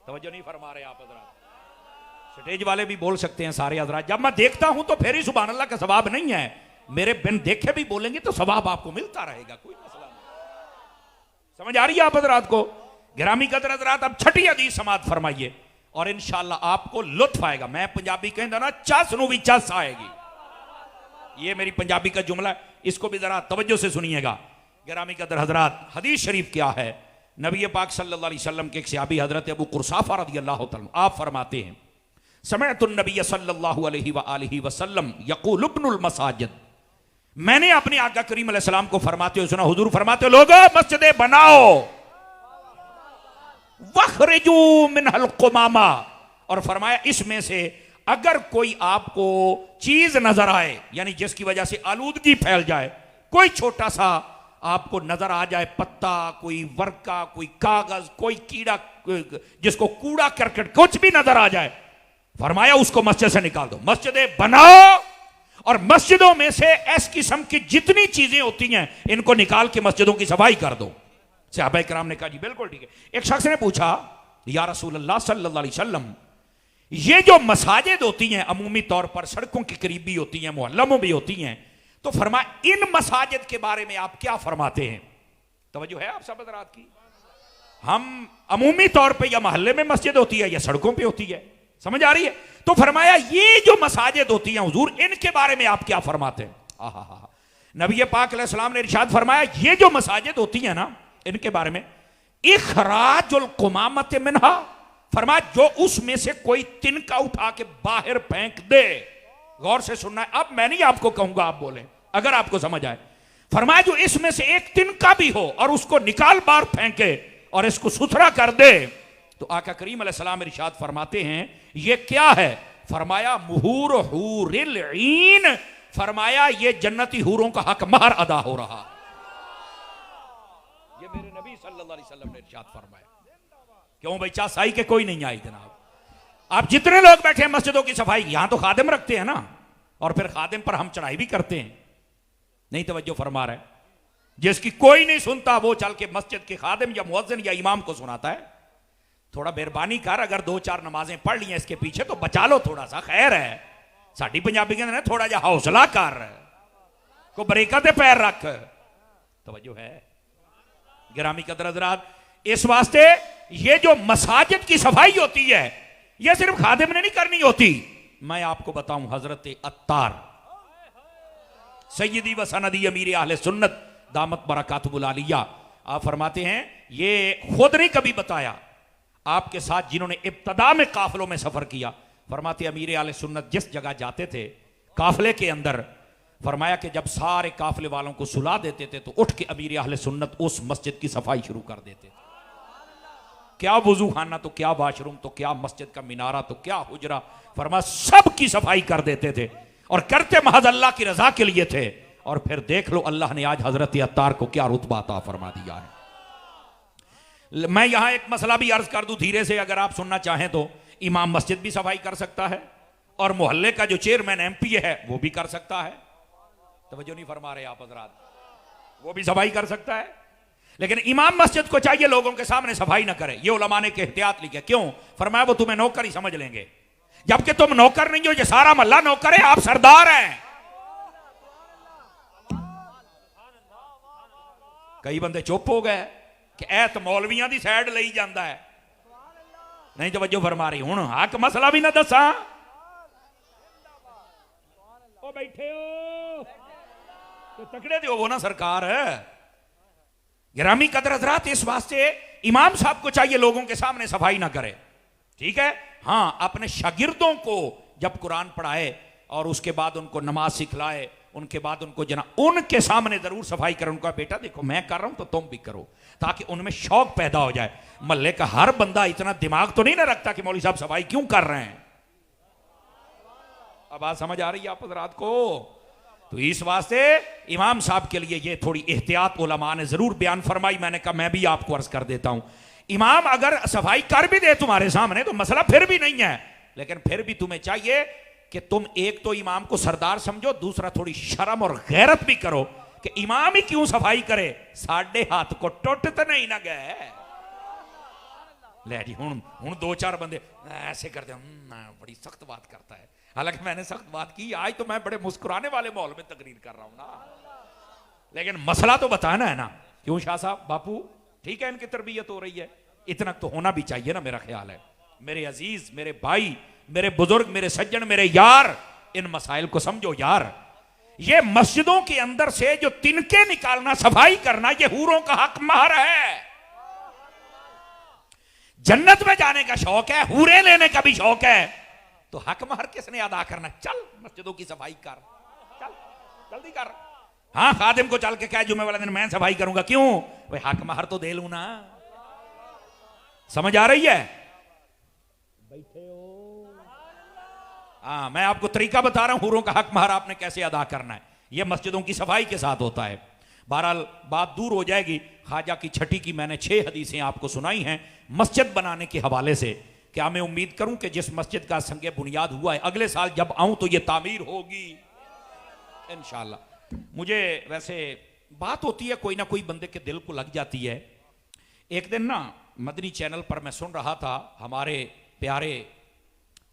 तवज्जो नहीं फरमा रहे आप हजरात। स्टेज वाले भी बोल सकते हैं सारे हजरात। जब मैं देखता हूं तो फिर ही सुभान अल्लाह का सवाब नहीं है, मेरे बिन देखे भी बोलेंगे तो सवाब आपको मिलता रहेगा, कोई मसला नहीं। समझ आ रही है आप हजरात को? गिरामी कदर हजरात, अब छठी हदीस समात फरमाइए और इंशाअल्लाह आपको लुत्फ आएगा। मैं पंजाबी कहता ना, चस नू भी चस आएगी। ये मेरी पंजाबी का जुमला है, इसको भी जरा तवज्जो से सुनिएगा। गिरामी कदर हजरात, हदीस शरीफ क्या है? नबी पाक सल्लल्लाहु अलैहि वसल्लम के एक सहाबी हजरत अबू कुरसाफा रदियल्लाहु तआला, आप फरमाते हैं, समिअतु नबी सल्लल्लाहु अलैहि वसल्लम यक़ूलु इब्नुल मसाजिद, मैंने अपने आका करीम अलैहिस्सलाम को फरमाते हुए सुना, हुजूर फरमाते हो लोगों मस्जिदें बनाओ, वखरिजू मिनहल कुमामा, और फरमाया इसमें से अगर कोई आपको चीज नजर आए, यानी जिसकी वजह से आलूदगी फैल जाए, कोई छोटा सा आपको नजर आ जाए, पत्ता, कोई वर्का, कोई कागज, कोई कीड़ा, जिसको कूड़ा करकट कुछ भी नजर आ जाए, फरमाया उसको मस्जिद से निकाल दो। मस्जिदें बनाओ और मस्जिदों में से इस किस्म की जितनी चीजें होती हैं इनको निकाल के मस्जिदों की सफाई कर दो। सहाबा किराम ने कहा जी बिल्कुल ठीक है। एक शख्स ने पूछा या रसूल अल्लाह सल्लल्लाहु अलैहि वसल्लम, ये जो मसाजिद होती हैं अमूमी तौर पर सड़कों के करीब भी होती हैं, मोहल्लों में भी होती हैं, तो फरमा इन मसाजिद के बारे में आप क्या फरमाते हैं? तवज्जो है आप सब हज़रात की? हम अमूमी तौर पे या मोहल्ले में मस्जिद होती है या सड़कों पे होती है, समझ आ रही है? तो फरमाया ये जो मसाजिद होती हैं हुजूर, इनके बारे में आप क्या फरमाते हैं? आहा, नबी पाक अलैहिस्सलाम ने इरशाद फरमाया ये जो मसाजिद होती है ना, इनके बारे में इखराजुल कुमामत मिनहा, फरमाया जो उसमें से कोई तिनका उठा के बाहर फेंक दे। गौर से सुनना है, अब मैं नहीं आपको कहूंगा, आप बोले अगर आपको समझ आए। फरमाया जो इसमें से एक तिनका भी हो और उसको निकाल बाहर फेंके और इसको सुथरा कर दे, तो आका करीम अलैहिस्सलाम इरशाद फरमाते हैं ये क्या है? फरमाया मुहूर हूरिल ईन, फरमाया ये जन्नती हूरों का हक महर अदा हो रहा। ये मेरे नबी सल्लल्लाहु अलैहि वसल्लम ने इरशाद फरमाया। क्यों भाई, चासाई के कोई नहीं आई जनाब। आप जितने लोग बैठे हैं मस्जिदों की सफाई, यहां तो खादिम रखते हैं ना, और फिर खादिम पर हम चढ़ाई भी करते हैं। नहीं तवज्जो फरमा रहे, जिसकी कोई नहीं सुनता वो चल के मस्जिद के खादिम या मुअज्जिन या इमाम को सुनाता है। थोड़ा मेहरबानी कर, अगर 2-4 नमाजें पढ़ ली इसके पीछे तो बचा लो थोड़ा सा, खैर है। साड़ी पंजाबी के अंदर थोड़ा जा हौसला कर, को बरेकत पैर रख। तवज्जो है गिरामी कदर हज़रात। इस वास्ते ये जो मसाजिद की सफाई होती है ये सिर्फ खादिम ने नहीं करनी होती। मैं आपको बताऊं, हजरत अत्तार सैयदी व सनदी अमीर अहले सुन्नत दामत बरकातुहुल आलिया, आप फरमाते हैं ये खुद नहीं कभी बताया, आपके साथ जिन्होंने इब्तदा में काफिलों में सफर किया, फरमाते अमीर अहले सुन्नत जिस जगह जाते थे काफिले के अंदर, फरमाया कि जब सारे काफिले वालों को सुला देते थे तो उठ के अमीर अहले सुन्नत उस मस्जिद की सफाई शुरू कर देते थे। क्या वजू खाना तो क्या वाशरूम तो क्या मस्जिद का मीनारा तो क्या हुजरा, फरमा सब की सफाई कर देते थे और करते महज अल्लाह की रजा के लिए थे। और फिर देख लो अल्लाह ने आज हजरत अत्तार को क्या रुतबा अता फरमा दिया है। मैं यहां एक मसला भी अर्ज कर दूं धीरे से, अगर आप सुनना चाहें तो। इमाम मस्जिद भी सफाई कर सकता है और मोहल्ले का जो चेयरमैन एमपी है वो भी कर सकता है। तवज्जो नहीं फरमा रहे आप हजरात, वो भी सफाई कर सकता है। लेकिन इमाम मस्जिद को चाहिए लोगों के सामने सफाई ना करे। ये उलमा ने एहतियात लिखे, क्यों? फरमाया वो तुम्हें नौकर ही समझ लेंगे, जबकि तुम नौकर नहीं हो, ये सारा मोहल्ला नौकर है, आप सरदार हैं। कई बंदे चुप हो गए कि ऐ तो मौलवियां दी साइड लई जाता है। नहीं तवज्जो फरमा रही, हुण हक मसला भी ना दसा। ओ बैठे हो तो तकड़े दे वो ना सरकार है। गिरामी कदर हज़रात, इस वास्ते इमाम साहब को चाहिए लोगों के सामने सफाई ना करे, ठीक है। हाँ, अपने शागिर्दों को जब कुरान पढ़ाए और उसके बाद उनको नमाज सिखलाए, उनके बाद उनको उनके सामने जरूर सफाई करें। उनका बेटा देखो मैं कर रहा हूं तो तुम भी करो, ताकि उनमें शौक पैदा हो जाए। मोहल्ले का हर बंदा इतना दिमाग तो नहीं ना रखता कि मौलवी साहब सफाई क्यों कर रहे हैं। अब बात समझ आ रही है आप हज़रात को? तो इस वास्ते इमाम साहब के लिए ये थोड़ी एहतियात उलमा ने जरूर बयान फरमाई। मैंने कहा मैं भी आपको अर्ज कर देता हूं, इमाम अगर सफाई कर भी दे तुम्हारे सामने तो मसला फिर भी नहीं है, लेकिन फिर भी तुम्हें चाहिए कि तुम एक तो इमाम को सरदार समझो, दूसरा थोड़ी शर्म और गैरत भी करो कि इमाम ही क्यों सफाई करे, साढ़े हाथ को टुट तो नहीं ना गए। ले जी हुण 2-4 बंदे ऐसे करते बड़ी सख्त बात करता है। हालांकि मैंने सख्त बात की, आज तो मैं बड़े मुस्कुराने वाले माहौल में तकरीर कर रहा हूं ना, लेकिन मसला तो बताना है ना। क्यों शाह साहब बापू, ठीक है इनकी तरबियत हो रही है, इतना तो होना भी चाहिए ना, मेरा ख्याल है। मेरे अजीज, मेरे भाई, मेरे बुजुर्ग, मेरे सज्जन, मेरे यार, इन मसाइल को समझो यार। ये मस्जिदों के अंदर से जो तिनके निकालना, सफाई करना, ये हूरों का हक महर है। जन्नत में जाने का शौक है, हूरे लेने का भी शौक है, तो हक महर किसने अदा करना? चल मस्जिदों की सफाई कर, चल जल्दी कर। हाँ, खादिम को चल के कह जुमे वाले दिन मैं सफाई करूंगा, क्यों भाई हक महर तो दे लू ना। समझ आ रही है? बैठे हो? हाँ, मैं आपको तरीका बता रहा हूं हूरों का हक महर आपने कैसे अदा करना है। यह मस्जिदों की सफाई के साथ होता है। बहरहाल बात दूर हो जाएगी। ख्वाजा की छठी की मैंने 6 हदीसें आपको सुनाई हैं मस्जिद बनाने के हवाले से। क्या मैं उम्मीद करूं कि जिस मस्जिद का संगे बुनियाद हुआ है अगले साल जब आऊं तो यह तामीर होगी। इंशाल्लाह। मुझे वैसे बात होती है, कोई ना कोई बंदे के दिल को लग जाती है। एक दिन ना मदनी चैनल पर मैं सुन रहा था, हमारे प्यारे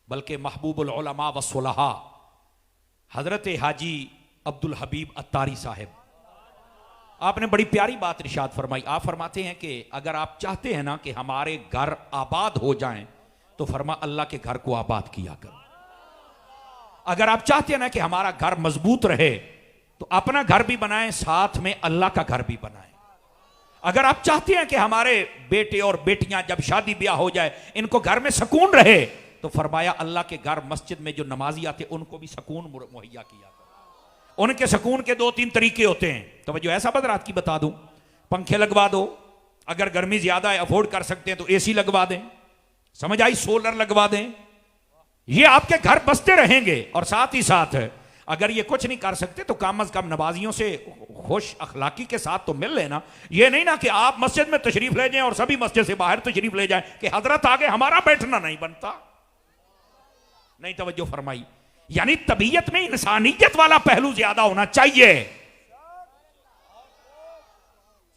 बल्कि महबूबुल उलमा व सुलहा हजरत हाजी अब्दुल हबीब अत्तारी साहिब, आपने बड़ी प्यारी बात इरशाद फरमाई। आप फरमाते हैं कि अगर आप चाहते हैं ना कि हमारे घर आबाद हो जाएं, तो फरमा अल्लाह के घर को आबाद किया करो। अगर आप चाहते हैं ना कि हमारा घर मजबूत रहे, तो अपना घर भी बनाएं, साथ में अल्लाह का घर भी बनाएं। अगर आप चाहते हैं कि हमारे बेटे और बेटियां जब शादी ब्याह हो जाए इनको घर में सुकून रहे, तो फरमाया अल्लाह के घर मस्जिद में जो नमाजी आते उनको भी सुकून मुहैया किया करो। उनके सुकून के 2-3 तरीके होते हैं। तो जो ऐसा बदरात की बता दूं, पंखे लगवा दो, अगर गर्मी ज्यादा है अफोर्ड कर सकते हैं तो एसी लगवा दें, समझ आई, सोलर लगवा दें, ये आपके घर बसते रहेंगे। और साथ ही साथ अगर ये कुछ नहीं कर सकते तो कम अज कम नमाजियों से खुश अखलाकी के साथ तो मिल लेना। ये नहीं ना कि आप मस्जिद में तशरीफ ले जाएं और सभी मस्जिद से बाहर तशरीफ ले जाएं कि हजरत आगे हमारा बैठना नहीं बनता। नहीं, तवज्जो फरमाई। यानी तबीयत में इंसानियत वाला पहलू ज्यादा होना चाहिए।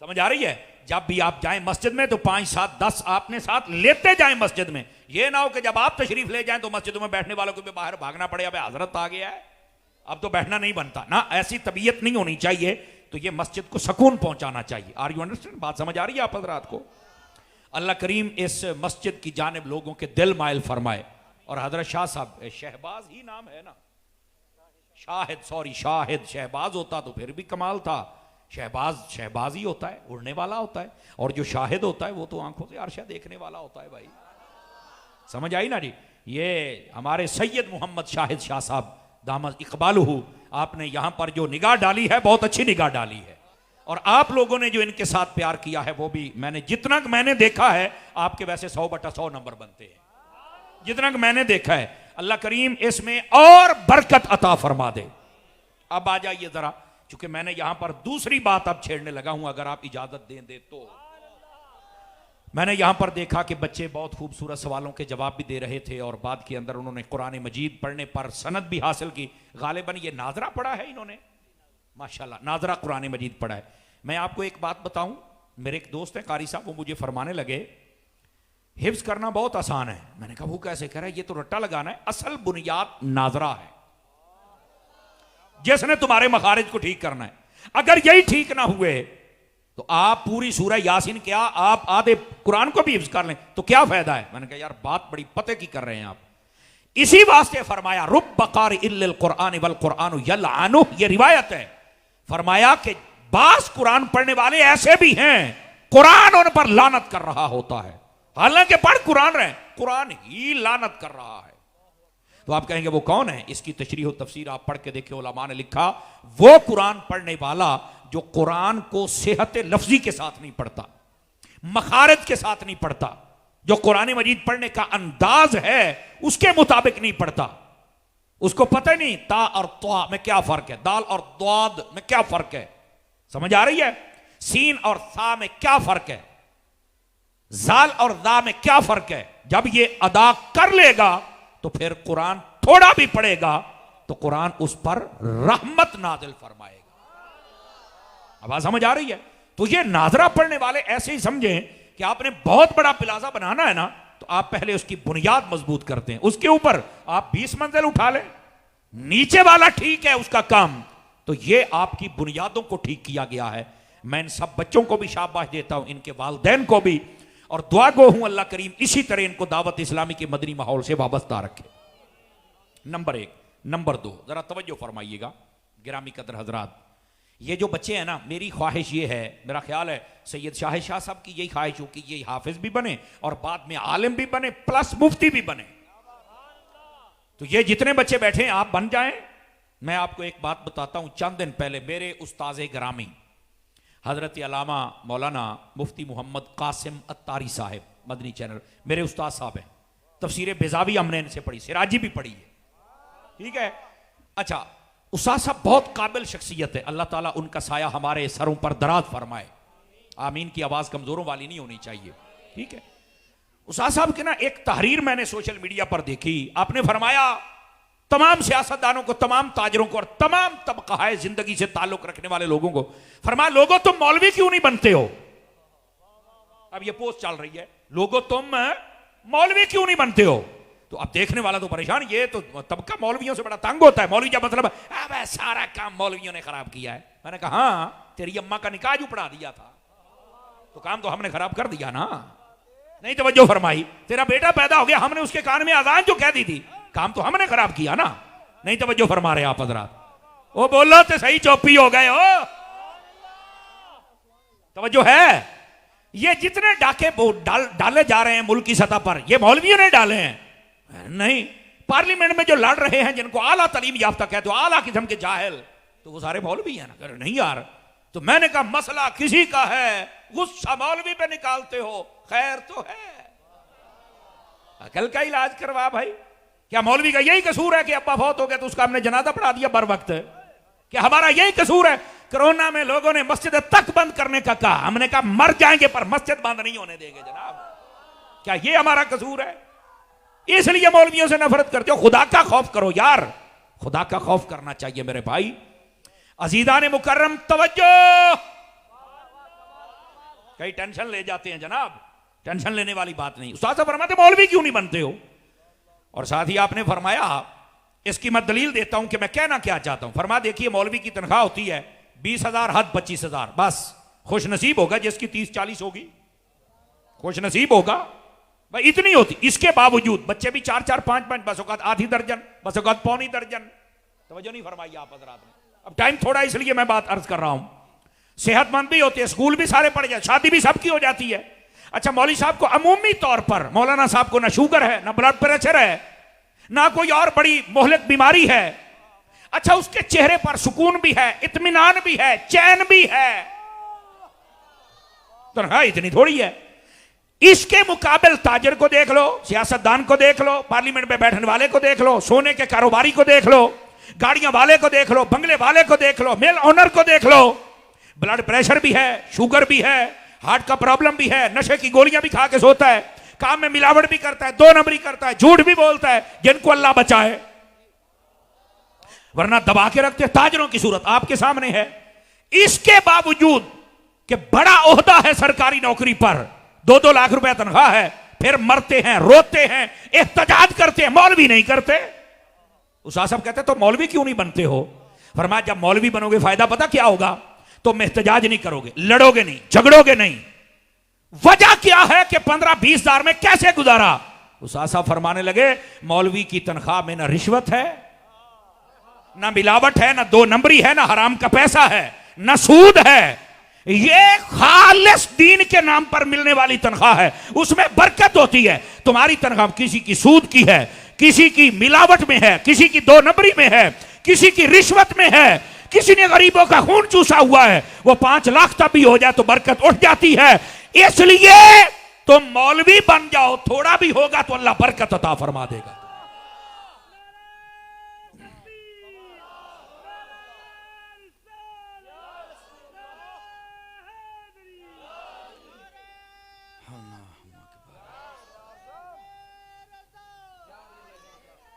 समझ आ रही है? जब भी आप जाएं मस्जिद में तो 5, 7, 10 आपने साथ लेते जाएं मस्जिद में। यह ना हो कि जब आप तशरीफ ले जाएं तो मस्जिदों में बैठने वालों को भी बाहर भागना पड़े, अब हजरत आ गया है अब तो बैठना नहीं बनता ना। ऐसी तबीयत नहीं होनी चाहिए। तो ये मस्जिद को सुकून पहुंचाना चाहिए। Are you understand? बात समझ आ रही है आप हजरात को? अल्लाह करीम इस मस्जिद की जानिब लोगों के दिल माइल फरमाए। और हजरत शाह साहब, शहबाज ही नाम है ना, शाहिद, सॉरी शाहिद, शहबाज होता तो फिर भी कमाल था। शहबाज शहबाज ही होता है, उड़ने वाला होता है। और जो शाहिद होता है वो तो आंखों से अरशा देखने वाला होता है भाई। समझ आई ना जी? ये हमारे सैयद मोहम्मद शाहिद शाह साहब दामद इकबालहू, आपने यहां पर जो निगाह डाली है बहुत अच्छी निगाह डाली है। और आप लोगों ने जो इनके साथ प्यार किया है वो भी मैंने जितना मैंने देखा है, आपके वैसे 100/100 नंबर बनते हैं जितना मैंने देखा है। अल्लाह करीम इसमें और बरकत अता फरमा दे। अब आ जाइए जरा, चूंकि मैंने यहां पर दूसरी बात अब छेड़ने लगा हूं, अगर आप इजाजत दे तो। मैंने यहां पर देखा कि बच्चे बहुत खूबसूरत सवालों के जवाब भी दे रहे थे और बाद के अंदर उन्होंने कुरान मजीद पढ़ने पर सनद भी हासिल की। गालिबन ये नाजरा पढ़ा है इन्होंने, माशाल्लाह नाजरा कुरान मजीद पढ़ा है। मैं आपको एक बात बताऊं, मेरे एक दोस्त हैं कारी साहब, वो मुझे फरमाने लगे हिफ्ज करना बहुत आसान है। मैंने कहा वो कैसे कह रहा है? ये तो रट्टा लगाना है। असल बुनियाद नाजरा है, जिसने तुम्हारे मखारिज को ठीक करना है। अगर यही ठीक ना हुए तो आप पूरी सूरह यासीन क्या आप आधे कुरान को भी हिफ्ज कर लें तो क्या फायदा है? मैंने कहा यार बात बड़ी पते की कर रहे हैं आप। इसी वास्ते फरमाया रुब्ब कारी इल्लिल कुरान वल कुरान यलअनु, ये रिवायत है। फरमाया कि बास कुरान पढ़ने वाले ऐसे भी हैं कुरान उन पर लानत कर रहा होता है, हालांकि पढ़ कुरान रहे, कुरान ही लानत कर रहा है। तो आप कहेंगे वो कौन है? इसकी तशरीह और तफसीर आप पढ़ के देखिए। उलमा ने लिखा वो कुरान पढ़ने वाला जो कुरान को सेहत लफ्जी के साथ नहीं पढ़ता, मखारज के साथ नहीं पढ़ता, जो कुरान मजीद पढ़ने का अंदाज है उसके मुताबिक नहीं पढ़ता, उसको पता ही नहीं ता और त्वा में क्या फर्क है, दाल और द्वाद में क्या फर्क है, समझ आ रही है, सीन और सा में क्या फर्क है, जाल और दा में क्या फर्क है। जब ये अदा कर लेगा तो फिर कुरान थोड़ा भी पढ़ेगा तो कुरान उस पर रहमत नाजिल फरमाएगा। अब बात समझ आ रही है? तो ये नाजरा पढ़ने वाले ऐसे ही समझें कि आपने बहुत बड़ा प्लाजा बनाना है ना, तो आप पहले उसकी बुनियाद मजबूत करते हैं, उसके ऊपर आप 20 मंजिल उठा लें, नीचे वाला ठीक है उसका काम, तो ये आपकी बुनियादों को ठीक किया गया है। मैं इन सब बच्चों को भी शाबाश देता हूं, इनके वालिदैन को भी, और दुआ गो हूं अल्लाह करीम इसी तरह इनको दावत इस्लामी के मदनी माहौल से वाबस्ता रखे। नंबर 1। नंबर 2, जरा तवज्जो फरमाइएगा गिरामी कदर हजरात, ये जो बच्चे हैं ना, मेरी ख्वाहिश ये है, मेरा ख्याल है सैयद शाहिद शाह साहब की यही ख्वाहिश हो कि ये हाफिज भी बने और बाद में आलिम भी बने प्लस मुफ्ती भी बने। तो ये जितने बच्चे बैठे हैं आप बन जाएं। मैं आपको एक बात बताता हूं, चंद दिन पहले मेरे उस्ताज़े गिरामी हजरत अल्लामा मौलाना मुफ्ती मोहम्मद कासिम अत्तारी साहिब, मदनी चैनल, मेरे उस्ताद साहब हैं। तफसीर बेजावी हमने इनसे पढ़ी, सिराजी भी पढ़ी है, ठीक है। अच्छा, उस्ताद साहब बहुत काबिल शख्सियत है, अल्लाह ताला उनका साया हमारे सरों पर दराज फरमाए। आमीन की आवाज कमजोरों वाली नहीं होनी चाहिए, ठीक है। उस्ताद साहब की ना एक तहरीर मैंने सोशल मीडिया पर देखी, आपने फरमाया तमाम सियासतदानों को, तमाम ताजरों को और तमाम तबका जिंदगी से ताल्लुक रखने वाले लोगों को, फरमाया लोगों तुम मौलवी क्यों नहीं बनते हो? अब ये पोस्ट चल रही है, लोगों तुम मौलवी क्यों नहीं बनते हो? तो अब देखने वाला तो परेशान, ये तो तबका मौलवियों से बड़ा तंग होता है। मौलवी का मतलब अब सारा काम मौलवियों ने खराब किया है। मैंने कहा हाँ, तेरी अम्मा का निकाह उपड़ा दिया था तो काम तो हमने खराब कर दिया ना। नहीं तवज्जो फरमाई, तेरा बेटा पैदा हो गया, हमने उसके कान में अजान जो कह दी थी, काम तो हमने खराब किया ना। नहीं तवज्जो फरमा रहे आप हजरात, वो बोलो तो सही, चौपी हो गए हो। तवज्जो है, ये जितने डाके डाले जा रहे हैं मुल्क की सतह पर, ये मौलवियों ने डाले हैं? नहीं। पार्लियामेंट में जो लड़ रहे हैं, जिनको आला तालीम याफ्ता कहते हो, आला किस्म के जाहिल, तो वो सारे मौलवी हैं ना? नहीं यार। तो मैंने कहा मसला किसी का है, गुस्सा मौलवी पे निकालते हो, खैर तो है, अकल का इलाज करवा भाई। क्या मौलवी का यही कसूर है कि अब्बा फौत हो गया तो उसका हमने जनाजा पढ़ा दिया बर वक्त? क्या हमारा यही कसूर है? कोरोना में लोगों ने मस्जिद तक बंद करने का कहा, हमने कहा मर जाएंगे पर मस्जिद बंद नहीं होने देंगे जनाब। क्या ये हमारा कसूर है? इसलिए मौलवियों से नफरत करते हो? खुदा का खौफ करो यार, खुदा का खौफ करना चाहिए मेरे भाई। अजीजा ने मुकर्रम तवज्जो, कई टेंशन ले जाते हैं जनाब, टेंशन लेने वाली बात नहीं। उस्ताद साहब फरमाते मौलवी क्यों नहीं बनते हो? और साथ ही आपने फरमाया, इसकी मैं दलील देता हूं कि मैं कहना क्या चाहता हूं। फरमा देखिए, मौलवी की तनख्वाह होती है 20,000, हद 25,000, बस खुश नसीब होगा जिसकी 30-40 होगी, खुश नसीब होगा भाई, इतनी होती। इसके बावजूद बच्चे भी 4-4, 5-5, बस औकात आधी दर्जन, बस औकात पौनी दर्जन। तवज्जो नहीं फरमाई आप हजरात ने। अब टाइम थोड़ा इसलिए मैं बात अर्ज कर रहा हूं। सेहतमंद भी होते हैं, स्कूल भी सारे पढ़ जाए, शादी भी सबकी हो जाती है। अच्छा, मौलवी साहब को अमूमी तौर पर, मौलाना साहब को ना शुगर है, ना ब्लड प्रेशर है, ना कोई और बड़ी मोहलिक बीमारी है। अच्छा, उसके चेहरे पर सुकून भी है, इत्मीनान भी है, चैन भी है। तनख्वाह इतनी थोड़ी है। इसके मुकाबले ताजर को देख लो, सियासतदान को देख लो, पार्लियामेंट में बैठने वाले को देख लो, सोने के कारोबारी को देख लो, गाड़ियां वाले को देख लो, बंगले वाले को देख लो, मेल ऑनर को देख लो। ब्लड प्रेशर भी है, शुगर भी है, हार्ट का प्रॉब्लम भी है, नशे की गोलियां भी खा के सोता है, काम में मिलावट भी करता है, 2 नंबरी करता है, झूठ भी बोलता है, जिनको अल्लाह बचाए, वरना दबा के रखते। ताजरों की सूरत आपके सामने है। इसके बावजूद कि बड़ा ओहदा है सरकारी नौकरी पर, 2-2 लाख रुपया तनख्वाह है, फिर मरते हैं, रोते हैं, एहतजाज करते हैं, मौलवी नहीं करते। उस्ताद साहब कहते तो मौलवी क्यों नहीं बनते हो? फरमाया जब मौलवी बनोगे फायदा पता क्या होगा? तुम एहतजाज नहीं करोगे, लड़ोगे नहीं, झगड़ोगे नहीं। वजह क्या है कि 15-20 हजार में कैसे गुजारा? उस्ताद साहब फरमाने लगे मौलवी की तनख्वाह में ना रिश्वत है, ना मिलावट है, ना 2 नंबरी है, ना हराम का पैसा है, ना सूद है। ये खालिस दीन के नाम पर मिलने वाली तनख्वाह है, उसमें बरकत होती है। तुम्हारी तनख्वाह किसी की सूद की है, किसी की मिलावट में है, किसी की 2 नंबरी में है, किसी की रिश्वत में है, किसी ने गरीबों का खून चूसा हुआ है। वो 5 लाख तक भी हो जाए तो बरकत उठ जाती है। इसलिए तुम मौलवी बन जाओ, थोड़ा भी होगा तो अल्लाह बरकत अता फरमा देगा।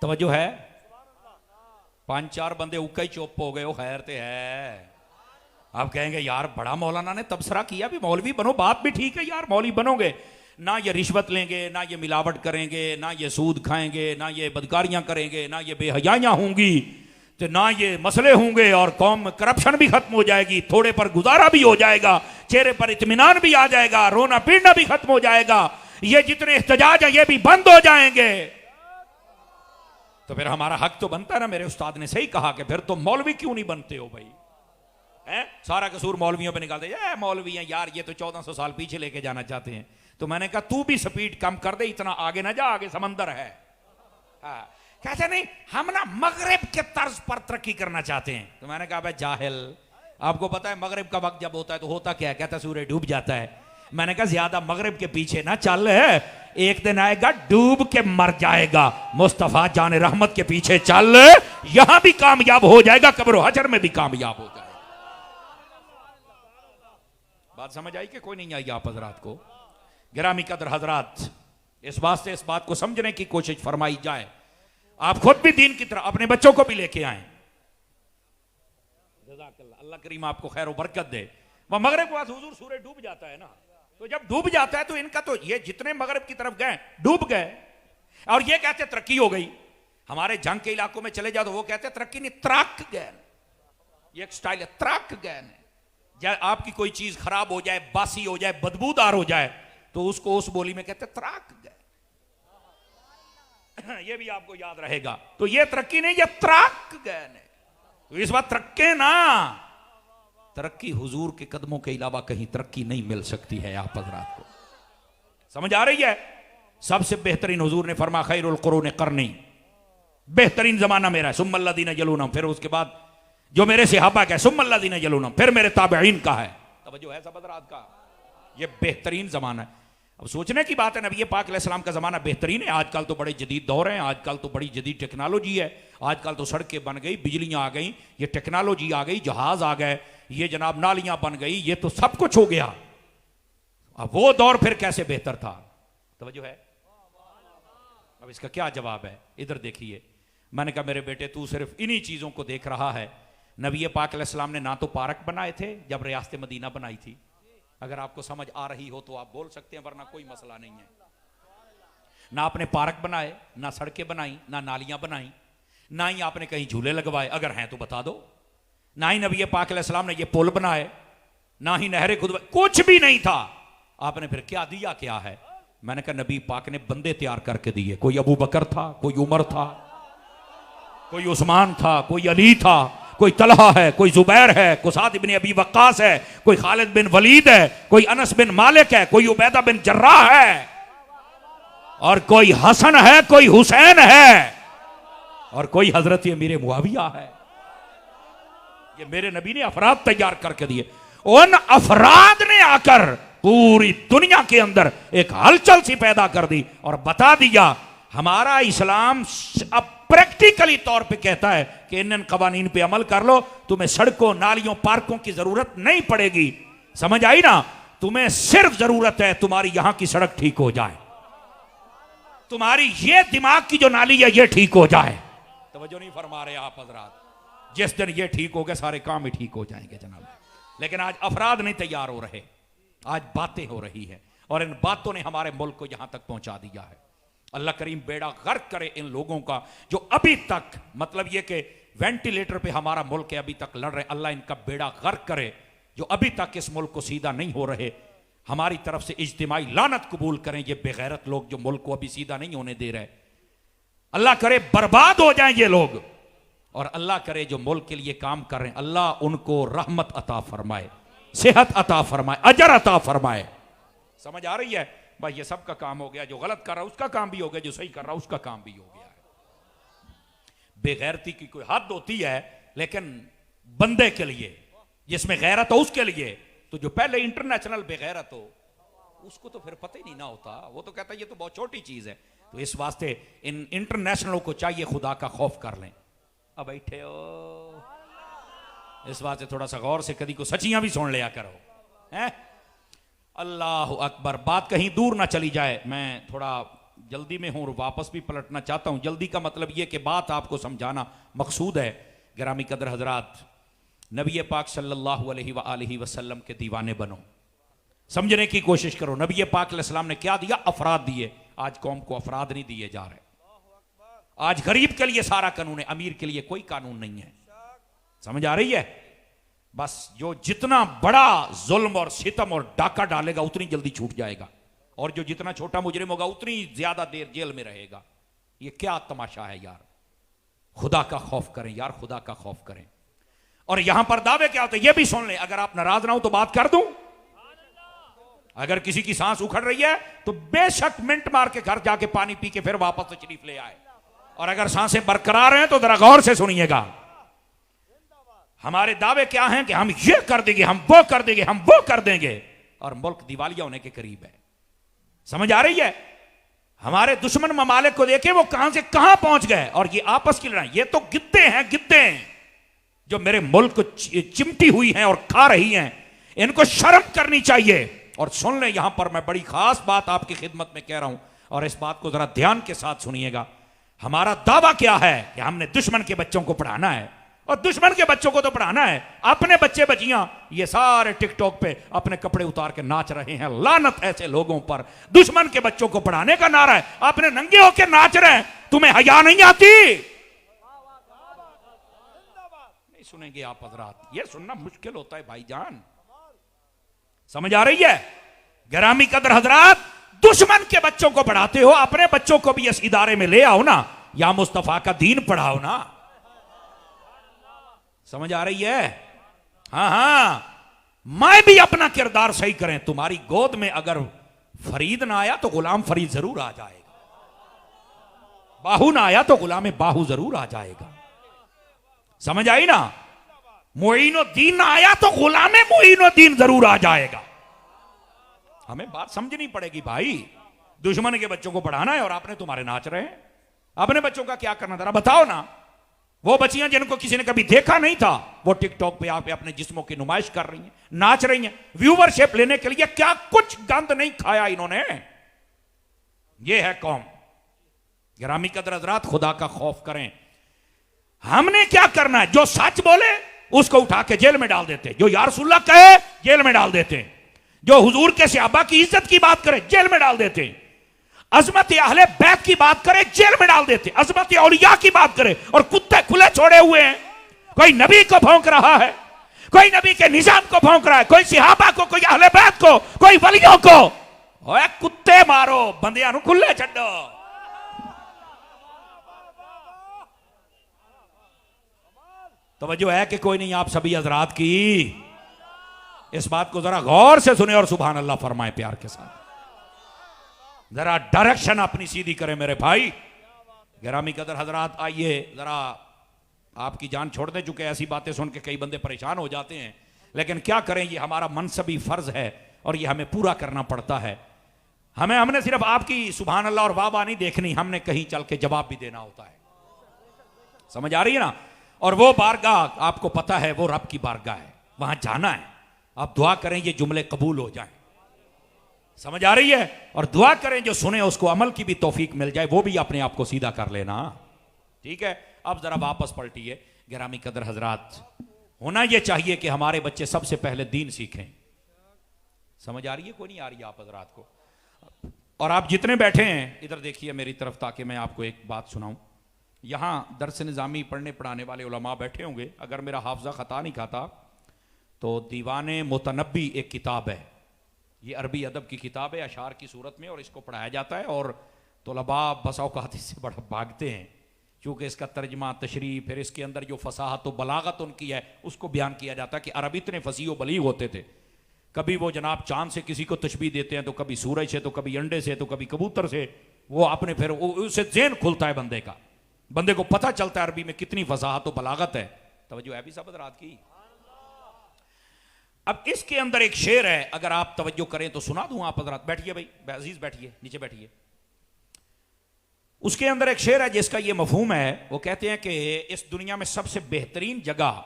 तवज्जो है? 5-4 बंदे उक्का ही चुप हो गए, हो खैर ते है। आप कहेंगे यार बड़ा मौलाना ने तबसरा किया भी मौलवी बनो, बात भी ठीक है यार, मौलवी बनोगे ना ये रिश्वत लेंगे, ना ये मिलावट करेंगे, ना ये सूद खाएंगे, ना ये बदकारियां करेंगे, ना ये बेहयाइयां होंगी, तो ना ये मसले होंगे, और कौम में करप्शन भी खत्म हो जाएगी, थोड़े पर गुजारा भी हो जाएगा, चेहरे पर इत्मीनान भी आ जाएगा, रोना पीटना भी खत्म हो जाएगा, ये जितने एहतजाज है ये भी बंद हो जाएंगे। तो फिर हमारा हक तो बनता है ना। मेरे उस्ताद ने सही कहा कि फिर तो मौलवी क्यों नहीं बनते हो भाई? है सारा कसूर मौलवियों पे निकालते हैं, मौलवी हैं यार, ये तो 1400 साल पीछे लेके जाना चाहते हैं। तो मैंने कहा तू भी स्पीड कम कर दे, इतना आगे ना जा, आगे समंदर है। हाँ, कहते नहीं हम ना मगरिब के तर्ज पर तरक्की करना चाहते हैं। तो मैंने कहा भाई जाहिल, आपको पता है मगरिब का वक्त जब होता है तो होता क्या है? कहता सूरज डूब जाता है। मैंने कहा ज्यादा मगरिब के पीछे ना चल, एक दिन आएगा डूब के मर जाएगा। मुस्तफा जान रहमत के पीछे चल, यहां भी कामयाब हो जाएगा, कब्र हजर में भी कामयाब हो जाएगा। बात समझ आई कि कोई नहीं आई आप हजरात को? गिरामी कदर हजरात, इस वास्ते इस बात को समझने की कोशिश फरमाई जाए। आप खुद भी दीन की तरफ अपने बच्चों को भी लेके आए। अल्लाह करीम आपको खैर व बरकत दे। वह मगरिब के बाद हुजूर सूरज डूब जाता है ना, तो जब डूब जाता है तो इनका तो ये जितने मगरिब की तरफ गए डूब गए, और ये कहते तरक्की हो गई। हमारे जंग के इलाकों में चले जाओ तो वो कहते हैं तरक्की नहीं, त्राक गए। ये एक स्टाइल है, त्राक गए। जब आपकी कोई चीज खराब हो जाए, बासी हो जाए, बदबूदार हो जाए, तो उसको उस बोली में कहते त्राक गए। ये भी आपको याद रहेगा। तो ये तरक्की नहीं, ये त्राक गए। तो इस बात तरक्के ना, तरक्की हुजूर के कदमों के अलावा कहीं तरक्की नहीं मिल सकती है। आप हजरात को समझ आ रही है? सबसे बेहतरीन हुजूर ने फरमा खैरुल कुरून करनी, बेहतरीन जमाना मेरा है, सुम्मल्लज़ीना यलूनहुम, फिर उसके बाद जो मेरे सहाबा का है, सुम्मल्लज़ीना यलूनहुम, फिर मेरे ताबईन का है। तवज्जो है सब हजरात का? ये बेहतरीन जमाना है। अब सोचने की बात है, नबी पाक अलैहिस्सलाम का जमाना बेहतरीन है। आजकल तो बड़े जदीद दौर हैं, आजकल तो बड़ी जदीद टेक्नोलॉजी है, आजकल तो सड़कें बन गई, बिजलियां आ गई, ये टेक्नोलॉजी आ गई, जहाज आ गए, ये जनाब नालियां बन गई, ये तो सब कुछ हो गया। अब वो दौर फिर कैसे बेहतर था? तवज्जो है? अब इसका क्या जवाब है? इधर देखिए। मैंने कहा मेरे बेटे तू सिर्फ इन्हीं चीजों को देख रहा है। नबी पाक अलैहिस्सलाम ने ना तो पार्क बनाए थे जब रियासत मदीना बनाई थी, अगर आपको समझ आ रही हो तो आप बोल सकते हैं, वरना कोई मसला नहीं है। ना आपने पार्क बनाए, ना सड़कें बनाई, ना नालियां बनाई, ना ही आपने कहीं झूले लगवाए, अगर हैं तो बता दो। ना ही नबी पाक अलैहिस्सलाम ने ये पुल बनाए, ना ही नहरें खुदवाई, कुछ भी नहीं था। आपने फिर क्या दिया? क्या है? मैंने कहा नबी पाक ने बंदे तैयार करके दिए। कोई अबू बकर था, कोई उमर था, कोई उस्मान था, कोई अली था, कोई तलहा है, कोई जुबैर है, कोई साद बिन अबी वक्कास है, कोई खालिद बिन वलीद है, कोई अनस बिन मालिक है, कोई उबैदा बिन जर्राह है, और कोई हसन है, कोई हुसैन है, और कोई हजरत अमीर मुआविया है। ये मेरे नबी ने अफराद तैयार करके दिए। उन अफराद ने आकर पूरी दुनिया के अंदर एक हलचल सी पैदा कर दी और बता दिया हमारा इस्लाम अब प्रैक्टिकली तौर पे कहता है कि इन कवानीन पे अमल कर लो, तुम्हें सड़कों, नालियों, पार्कों की जरूरत नहीं पड़ेगी। समझ आई ना? तुम्हें सिर्फ जरूरत है तुम्हारी यहां की सड़क ठीक हो जाए, तुम्हारी ये दिमाग की जो नाली है ये ठीक हो जाए। तवज्जो नहीं फरमा रहे आप हजरात? जिस दिन ये ठीक हो गए सारे काम ही ठीक हो जाएंगे जनाब। लेकिन आज अफराद नहीं तैयार हो रहे, आज बातें हो रही है, और इन बातों ने हमारे मुल्क को यहां तक पहुंचा दिया है। अल्लाह करीम बेड़ा गर्क करे इन लोगों का जो अभी तक, मतलब ये कि वेंटिलेटर पे हमारा मुल्क है अभी तक लड़ रहे, अल्लाह इनका बेड़ा गर्क करे जो अभी तक इस मुल्क को सीधा नहीं हो रहे। हमारी तरफ से इज्तिमाई लानत कबूल करें ये बेगैरत लोग जो मुल्क को अभी सीधा नहीं होने दे रहे। अल्लाह करे बर्बाद हो जाएं ये लोग, और अल्लाह करे जो मुल्क के लिए काम कर रहे हैं अल्लाह उनको रहमत अता फरमाए, सेहत अता फरमाए, अजर अता फरमाए। समझ आ रही है भाई? ये सब का काम हो गया, जो गलत कर रहा उसका काम भी हो गया, जो सही कर रहा उसका काम भी हो गया है। बेगैरती की कोई हद होती है, लेकिन बंदे के लिए जिसमें गैरत हो उसके लिए, तो जो पहले इंटरनेशनल बेगैरत हो उसको तो फिर पता ही नहीं ना होता, वो तो कहता है ये तो बहुत छोटी चीज है। तो इस वास्ते इन इंटरनेशनलों को चाहिए खुदा का खौफ कर लें। अब बैठे हो इस वास्ते थोड़ा सा गौर से कभी को सचियां भी सुन लिया करो, हैं? अल्लाह अकबर। बात कहीं दूर ना चली जाए, मैं थोड़ा जल्दी में हूं और वापस भी पलटना चाहता हूं। जल्दी का मतलब यह कि बात आपको समझाना मकसूद है। गिरामी कदर हजरात, नबी पाक सल्लल्लाहु अलैहि वसल्लम के दीवाने बनो, समझने की कोशिश करो। नबी पाक अलैहिस्सलाम ने क्या दिया? अफराद दिए। आज कौम को अफराद नहीं दिए जा रहे। आज गरीब के लिए सारा कानून है, अमीर के लिए कोई कानून नहीं है। समझ आ रही है? बस जो जितना बड़ा जुल्म और सितम और डाका डालेगा उतनी जल्दी छूट जाएगा, और जो जितना छोटा मुजरिम होगा उतनी ज्यादा देर जेल में रहेगा। ये क्या तमाशा है यार? खुदा का खौफ करें यार, खुदा का खौफ करें। और यहां पर दावे क्या होते हैं ये भी सुन लें। अगर आप नाराज ना हो तो बात कर दूं। अगर किसी की सांस उखड़ रही है तो बेशक मिनट मार के घर जाके पानी पी के फिर वापस तशरीफ ले आए, और अगर सांसें बरकरार हैं तो जरा गौर से सुनिएगा। हमारे दावे क्या हैं कि हम ये कर देंगे, हम वो कर देंगे, हम वो कर देंगे, और मुल्क दिवालिया होने के करीब है। समझ आ रही है? हमारे दुश्मन ममालिक को देखे वो कहां से कहां पहुंच गए, और ये आपस की लड़ाई। ये तो गिद्दे हैं, गिद्दे जो मेरे मुल्क को चिमटी हुई हैं और खा रही हैं। इनको शर्म करनी चाहिए। और सुन लें, यहां पर मैं बड़ी खास बात आपकी खिदमत में कह रहा हूं, और इस बात को जरा ध्यान के साथ सुनिएगा। हमारा दावा क्या है कि हमने दुश्मन के बच्चों को पढ़ाना है, और दुश्मन के बच्चों को तो पढ़ाना है। अपने बच्चे बच्चियां ये सारे टिकटॉक पे अपने कपड़े उतार के नाच रहे हैं। लानत ऐसे लोगों पर। दुश्मन के बच्चों को पढ़ाने का नारा है, अपने नंगे होके नाच रहे हैं। तुम्हें हया नहीं आती? नहीं सुनेंगे आप हजरात, ये सुनना मुश्किल होता है भाईजान। समझ आ रही है? गिरामी कदर हजरात, दुश्मन के बच्चों को पढ़ाते हो, अपने बच्चों को भी इस इदारे में ले आओ ना, या मुस्तफा का दीन पढ़ाओ ना। समझ आ रही है? हाँ हाँ, मैं भी अपना किरदार सही करें। तुम्हारी गोद में अगर फरीद ना आया तो गुलाम फरीद जरूर आ जाएगा, बाहू ना आया तो गुलाम बाहू जरूर आ जाएगा। समझ आई ना? मोइनुद्दीन ना आया तो गुलाम मोइनुद्दीन जरूर आ जाएगा। हमें बात समझनी पड़ेगी भाई। दुश्मन के बच्चों को पढ़ाना है और आपने तुम्हारे नाच रहे हैं। अपने बच्चों का क्या करना, जरा बताओ ना। वो बच्चियां जिनको किसी ने कभी देखा नहीं था, वो टिकटॉक पे आप अपने जिस्मों की नुमाइश कर रही हैं, नाच रही हैं, व्यूवरशिप लेने के लिए। क्या कुछ गंद नहीं खाया इन्होंने? ये है कौम। गिरामी कदर हज़रात, खुदा का खौफ करें। हमने क्या करना है? जो सच बोले उसको उठा के जेल में डाल देते, जो या रसूलुल्लाह कहे जेल में डाल देते, जो हुजूर के सहाबा की इज्जत की बात करे जेल में डाल देते, अजमत अहले बैत की बात करे जेल में डाल देते, अजमत औलिया की बात करे और कुत्ते खुले छोड़े हुए हैं। कोई नबी को भौंक रहा है, कोई नबी के निजाम को भौंक रहा है, कोई सहाबा को, कोई अहले बैत को, कोई वलियों को। ओए कुत्ते मारो, बंदियां नु खुले छड्डो। तवज्जो है कि कोई नहीं आप सभी हजरात की? इस बात को जरा गौर से सुने और सुभान अल्लाह फरमाए प्यार के साथ। जरा डायरेक्शन अपनी सीधी करें मेरे भाई। गिरामी कदर हजरात, आइए जरा, आपकी जान छोड़ दे चुके। ऐसी बातें सुन के कई बंदे परेशान हो जाते हैं, लेकिन क्या करें, ये हमारा मनसबी फर्ज है और ये हमें पूरा करना पड़ता है। हमने सिर्फ आपकी सुभान अल्लाह और वाह वाह नहीं देखनी, हमने कहीं चल के जवाब भी देना होता है। समझ आ रही है ना? और वो बारगाह आपको पता है, वो रब की बारगाह है, वहां जाना है। आप दुआ करें ये जुमले कबूल हो जाएं। समझ आ रही है? और दुआ करें जो सुने उसको अमल की भी तौफीक मिल जाए, वो भी अपने आप को सीधा कर लेना। ठीक है? अब जरा वापस पलटिए। गिरामी कदर हजरात, होना यह चाहिए कि हमारे बच्चे सबसे पहले दीन सीखें। समझ आ रही है? कोई नहीं आ रही है आप हजरात को? और आप जितने बैठे हैं इधर देखिए मेरी तरफ, ताकि मैं आपको एक बात सुनाऊं। यहां दरस निज़ामी पढ़ने पढ़ाने वाले उलमा बैठे होंगे। अगर मेरा हाफजा खता नहीं खाता तो दीवाने मुतनब्बी एक किताब है, ये अरबी अदब की किताब है, अशार की सूरत में, और इसको पढ़ाया जाता है। और तलबा बसा औक़ात इससे बड़ा भागते हैं, क्योंकि इसका तर्जमा, तशरीह, फिर इसके अंदर जो फसाहत व बलागत उनकी है उसको बयान किया जाता है कि अरब इतने फसीह व बलीग होते थे। कभी वो जनाब चांद से किसी को तशबीह देते हैं, तो कभी सूरज से, तो कभी अंडे से, तो कभी कबूतर से। वो अपने फिर उससे ज़हन खुलता है बंदे का, बंदे को पता चलता है अरबी में कितनी फसाहत व बलागत है। तवज्जो है भी सब हज़रात की? अब इसके अंदर एक शेर है, अगर आप तवज्जो करें तो सुना दूं आप हजरात। बैठिए भाई, अजीज बैठिए, नीचे बैठिए। उसके अंदर एक शेर है जिसका ये मफहूम है। वो कहते हैं कि इस दुनिया में सबसे बेहतरीन जगह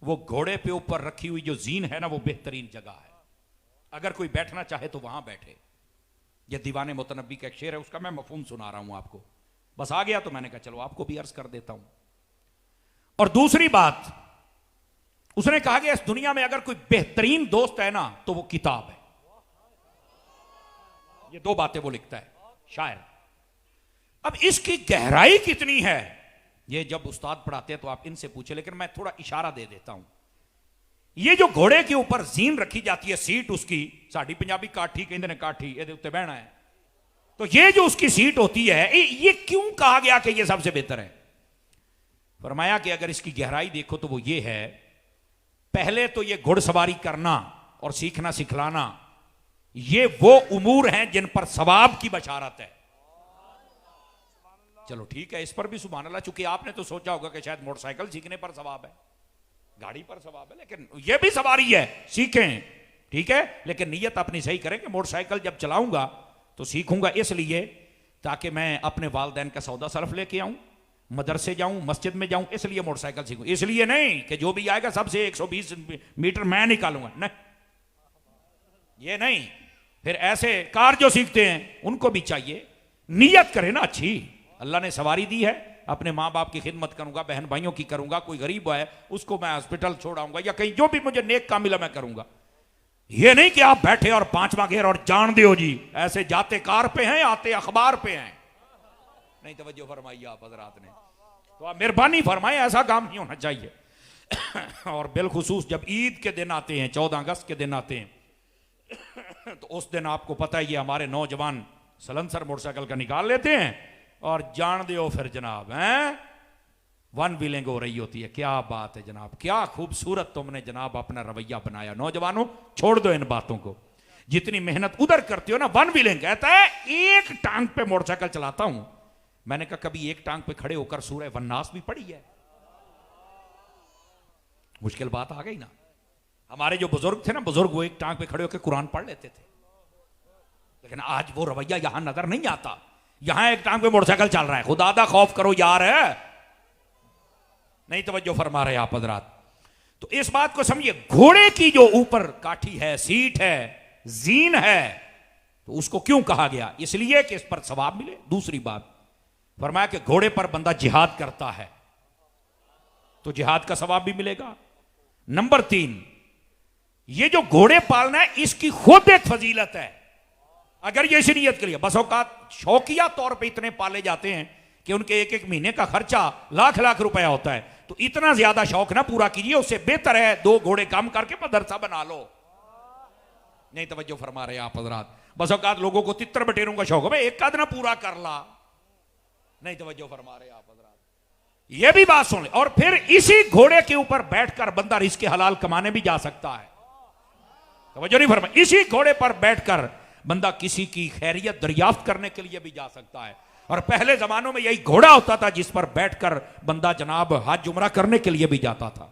वो घोड़े पे ऊपर रखी हुई जो जीन है ना, वो बेहतरीन जगह है। अगर कोई बैठना चाहे तो वहां बैठे। ये दीवाने मुतनब्बी का एक शेर है, उसका मैं मफहूम सुना रहा हूं आपको। बस आ गया तो मैंने कहा चलो आपको भी अर्ज कर देता हूं। और दूसरी बात, उसने कहा कि इस दुनिया में अगर कोई बेहतरीन दोस्त है ना तो वो किताब है। ये दो बातें वो लिखता है शायर। अब इसकी गहराई कितनी है ये जब उस्ताद पढ़ाते हैं तो आप इनसे पूछे, लेकिन मैं थोड़ा इशारा दे देता हूं। ये जो घोड़े के ऊपर जीन रखी जाती है, सीट उसकी, साड़ी पंजाबी काठी कहते ने, काठी ये उत्ते बहना है, तो ये जो उसकी सीट होती है, ये क्यों कहा गया कि ये सबसे बेहतर है? फरमाया कि अगर इसकी गहराई देखो तो वो ये है, पहले तो ये घुड़सवारी करना और सीखना सिखलाना, ये वो उमूर हैं जिन पर सवाब की बशारत है। चलो ठीक है, इस पर भी सुभान अल्लाह, चूंकि आपने तो सोचा होगा कि शायद मोटरसाइकिल सीखने पर सवाब है, गाड़ी पर सवाब है, लेकिन ये भी सवारी है, सीखें। ठीक है, लेकिन नीयत अपनी सही करें कि मोटरसाइकिल जब चलाऊंगा तो सीखूंगा इसलिए ताकि मैं अपने वालदैन का सौदा सरफ लेके आऊं, मदरसे जाऊं, मस्जिद में जाऊं, इसलिए मोटरसाइकिल सीखूं। इसलिए नहीं कि जो भी आएगा सबसे 120 मीटर मैं निकालूंगा, नहीं, ये नहीं। फिर ऐसे कार जो सीखते हैं उनको भी चाहिए नीयत करें ना अच्छी। अल्लाह ने सवारी दी है, अपने माँ बाप की खिदमत करूंगा, बहन भाइयों की करूंगा, कोई गरीब है उसको मैं हॉस्पिटल छोड़ाऊंगा या कहीं जो भी मुझे नेक काम मिला मैं करूंगा। ये नहीं कि आप बैठे और 5वां गेर और जान दो जी, ऐसे जाते कार पे हैं आते अखबार पे हैं। नहीं तवज्जो फरमाइए आप हजरात ने, तो आप मेहरबानी फरमाए, ऐसा काम नहीं होना चाहिए। और बिलखुसूस जब ईद के दिन आते हैं, 14 अगस्त के दिन आते हैं, तो उस दिन आपको पता है ये हमारे नौजवान सलंसर मोटरसाइकिल का निकाल लेते हैं और जान दो फिर जनाब हैं वन व्हीलिंग हो रही होती है। क्या बात है जनाब, क्या खूबसूरत तुमने जनाब अपना रवैया बनाया। नौजवानों छोड़ दो इन बातों को, जितनी मेहनत उधर करते हो ना। वन व्हीलिंग कहता है एक टांग पे मोटरसाइकिल चलाता हूं। मैंने कहा कभी एक टांग पे खड़े होकर सूरह वन्नास भी पढ़ी है? मुश्किल बात आ गई ना। हमारे जो बुजुर्ग थे ना, बुजुर्ग वो एक टांग पे खड़े होकर कुरान पढ़ लेते थे, लेकिन आज वो रवैया यहां नजर नहीं आता। यहां एक टांग पे मोटरसाइकिल चल रहा है, खुदा दा खौफ करो यार है। नहीं तवज्जो फरमा रहे आप हजरात। तो इस बात को समझिए, घोड़े की जो ऊपर काठी है, सीट है, जीन है, तो उसको क्यों कहा गया? इसलिए कि इस पर सवाब मिले। दूसरी बात फरमाया कि घोड़े पर बंदा जिहाद करता है तो जिहाद का सवाब भी मिलेगा। नंबर 3, ये जो घोड़े पालना है इसकी खुद एक फजीलत है। अगर ये इस नीयत के लिए बस औकात शौकिया तौर पे इतने पाले जाते हैं कि उनके एक एक महीने का खर्चा लाख लाख रुपया होता है, तो इतना ज्यादा शौक ना पूरा कीजिए, उससे बेहतर है 2 घोड़े काम करके मदरसा बना लो। नहीं तवज्जो फरमा रहे आप हजरात। बस औकात लोगों को तितर बटेरों का शौक है, एक आध ना पूरा कर ला। नहीं तवज्जो फरमा रहे आप हजरात, यह भी बात सुन ले। और फिर इसी घोड़े के ऊपर बैठकर बंदा रिज़्क़ हलाल कमाने भी जा सकता है। तवज्जो नहीं फरमा, इसी घोड़े पर बैठकर बंदा किसी की खैरियत दरियाफ्त करने के लिए भी जा सकता है। और पहले जमानों में यही घोड़ा होता था जिस पर बैठकर बंदा जनाब हज उमरा करने के लिए भी जाता था।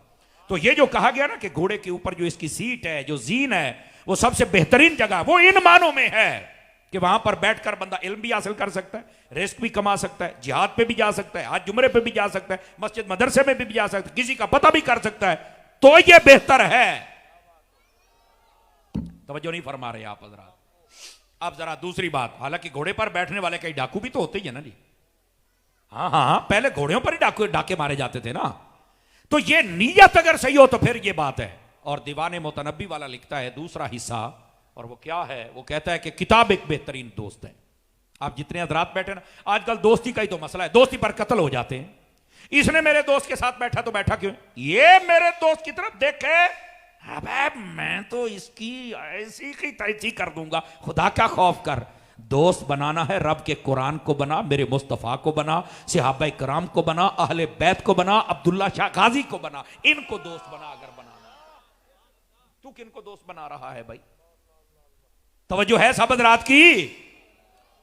तो ये जो कहा गया ना कि घोड़े के ऊपर जो इसकी सीट है, जो जीन है, वो सबसे बेहतरीन जगह वो इन मानों में है कि वहां पर बैठकर बंदा इल्म भी हासिल कर सकता है, रिज़्क़ भी कमा सकता है, जिहाद पे भी जा सकता है, हज उमरे पे भी जा सकता है, मस्जिद मदरसे में भी जा सकता है, किसी का पता भी कर सकता है। तो ये बेहतर है। तवज्जो नहीं फरमा रहे आप हजरात। अब जरा दूसरी बात, हालांकि घोड़े पर बैठने वाले कई डाकू भी तो होते ही है ना जी। हाँ हाँ हाँ, पहले घोड़ियों पर ही डाके मारे जाते थे ना। तो ये नीयत अगर सही हो तो फिर ये बात है। और दीवाने मुतनब्बी वाला लिखता है दूसरा हिस्सा, और वो क्या है? वो कहता है कि किताब एक बेहतरीन दोस्त है। आप जितने हजरात बैठे ना, आजकल दोस्ती का ही तो मसला है, दोस्ती पर कत्ल हो जाते हैं। इसने मेरे दोस्त के साथ बैठा तो बैठा क्यों? ये मेरे दोस्त की तरफ देखे, अबे मैं तो इसकी ऐसी की तैसी कर दूंगा। खुदा का खौफ कर। दोस्त बनाना है रब के कुरान को बना, मेरे मुस्तफ़ा को बना, सहाबा कराम को बना, अहले बैत को बना, अब्दुल्ला शाह गाजी को बना। इनको दोस्त बना अगर बनाना। तू किनको दोस्त बना रहा है भाई? तवज्जो है सब हजरात की?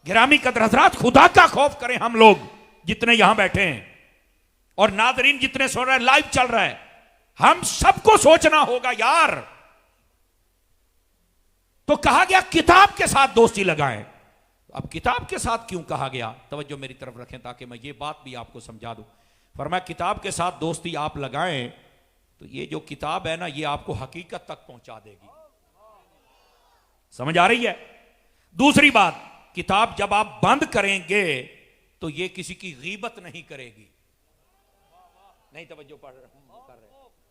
गिरामी कदर हजरात, खुदा का खौफ करें हम लोग जितने यहां बैठे हैं, और नादरीन जितने सुन रहे हैं, लाइव चल रहा है। हम सबको सोचना होगा यार। तो कहा गया किताब के साथ दोस्ती लगाएं। अब किताब के साथ क्यों कहा गया? तवज्जो मेरी तरफ रखें ताकि मैं ये बात भी आपको समझा दूं। फरमाया किताब के साथ दोस्ती आप लगाएं तो ये जो किताब है ना, ये आपको हकीकत तक पहुंचा देगी। समझ आ रही है? दूसरी बात, किताब जब आप बंद करेंगे तो ये किसी की गीबत नहीं करेगी। नहीं तवज्जो कर रहे।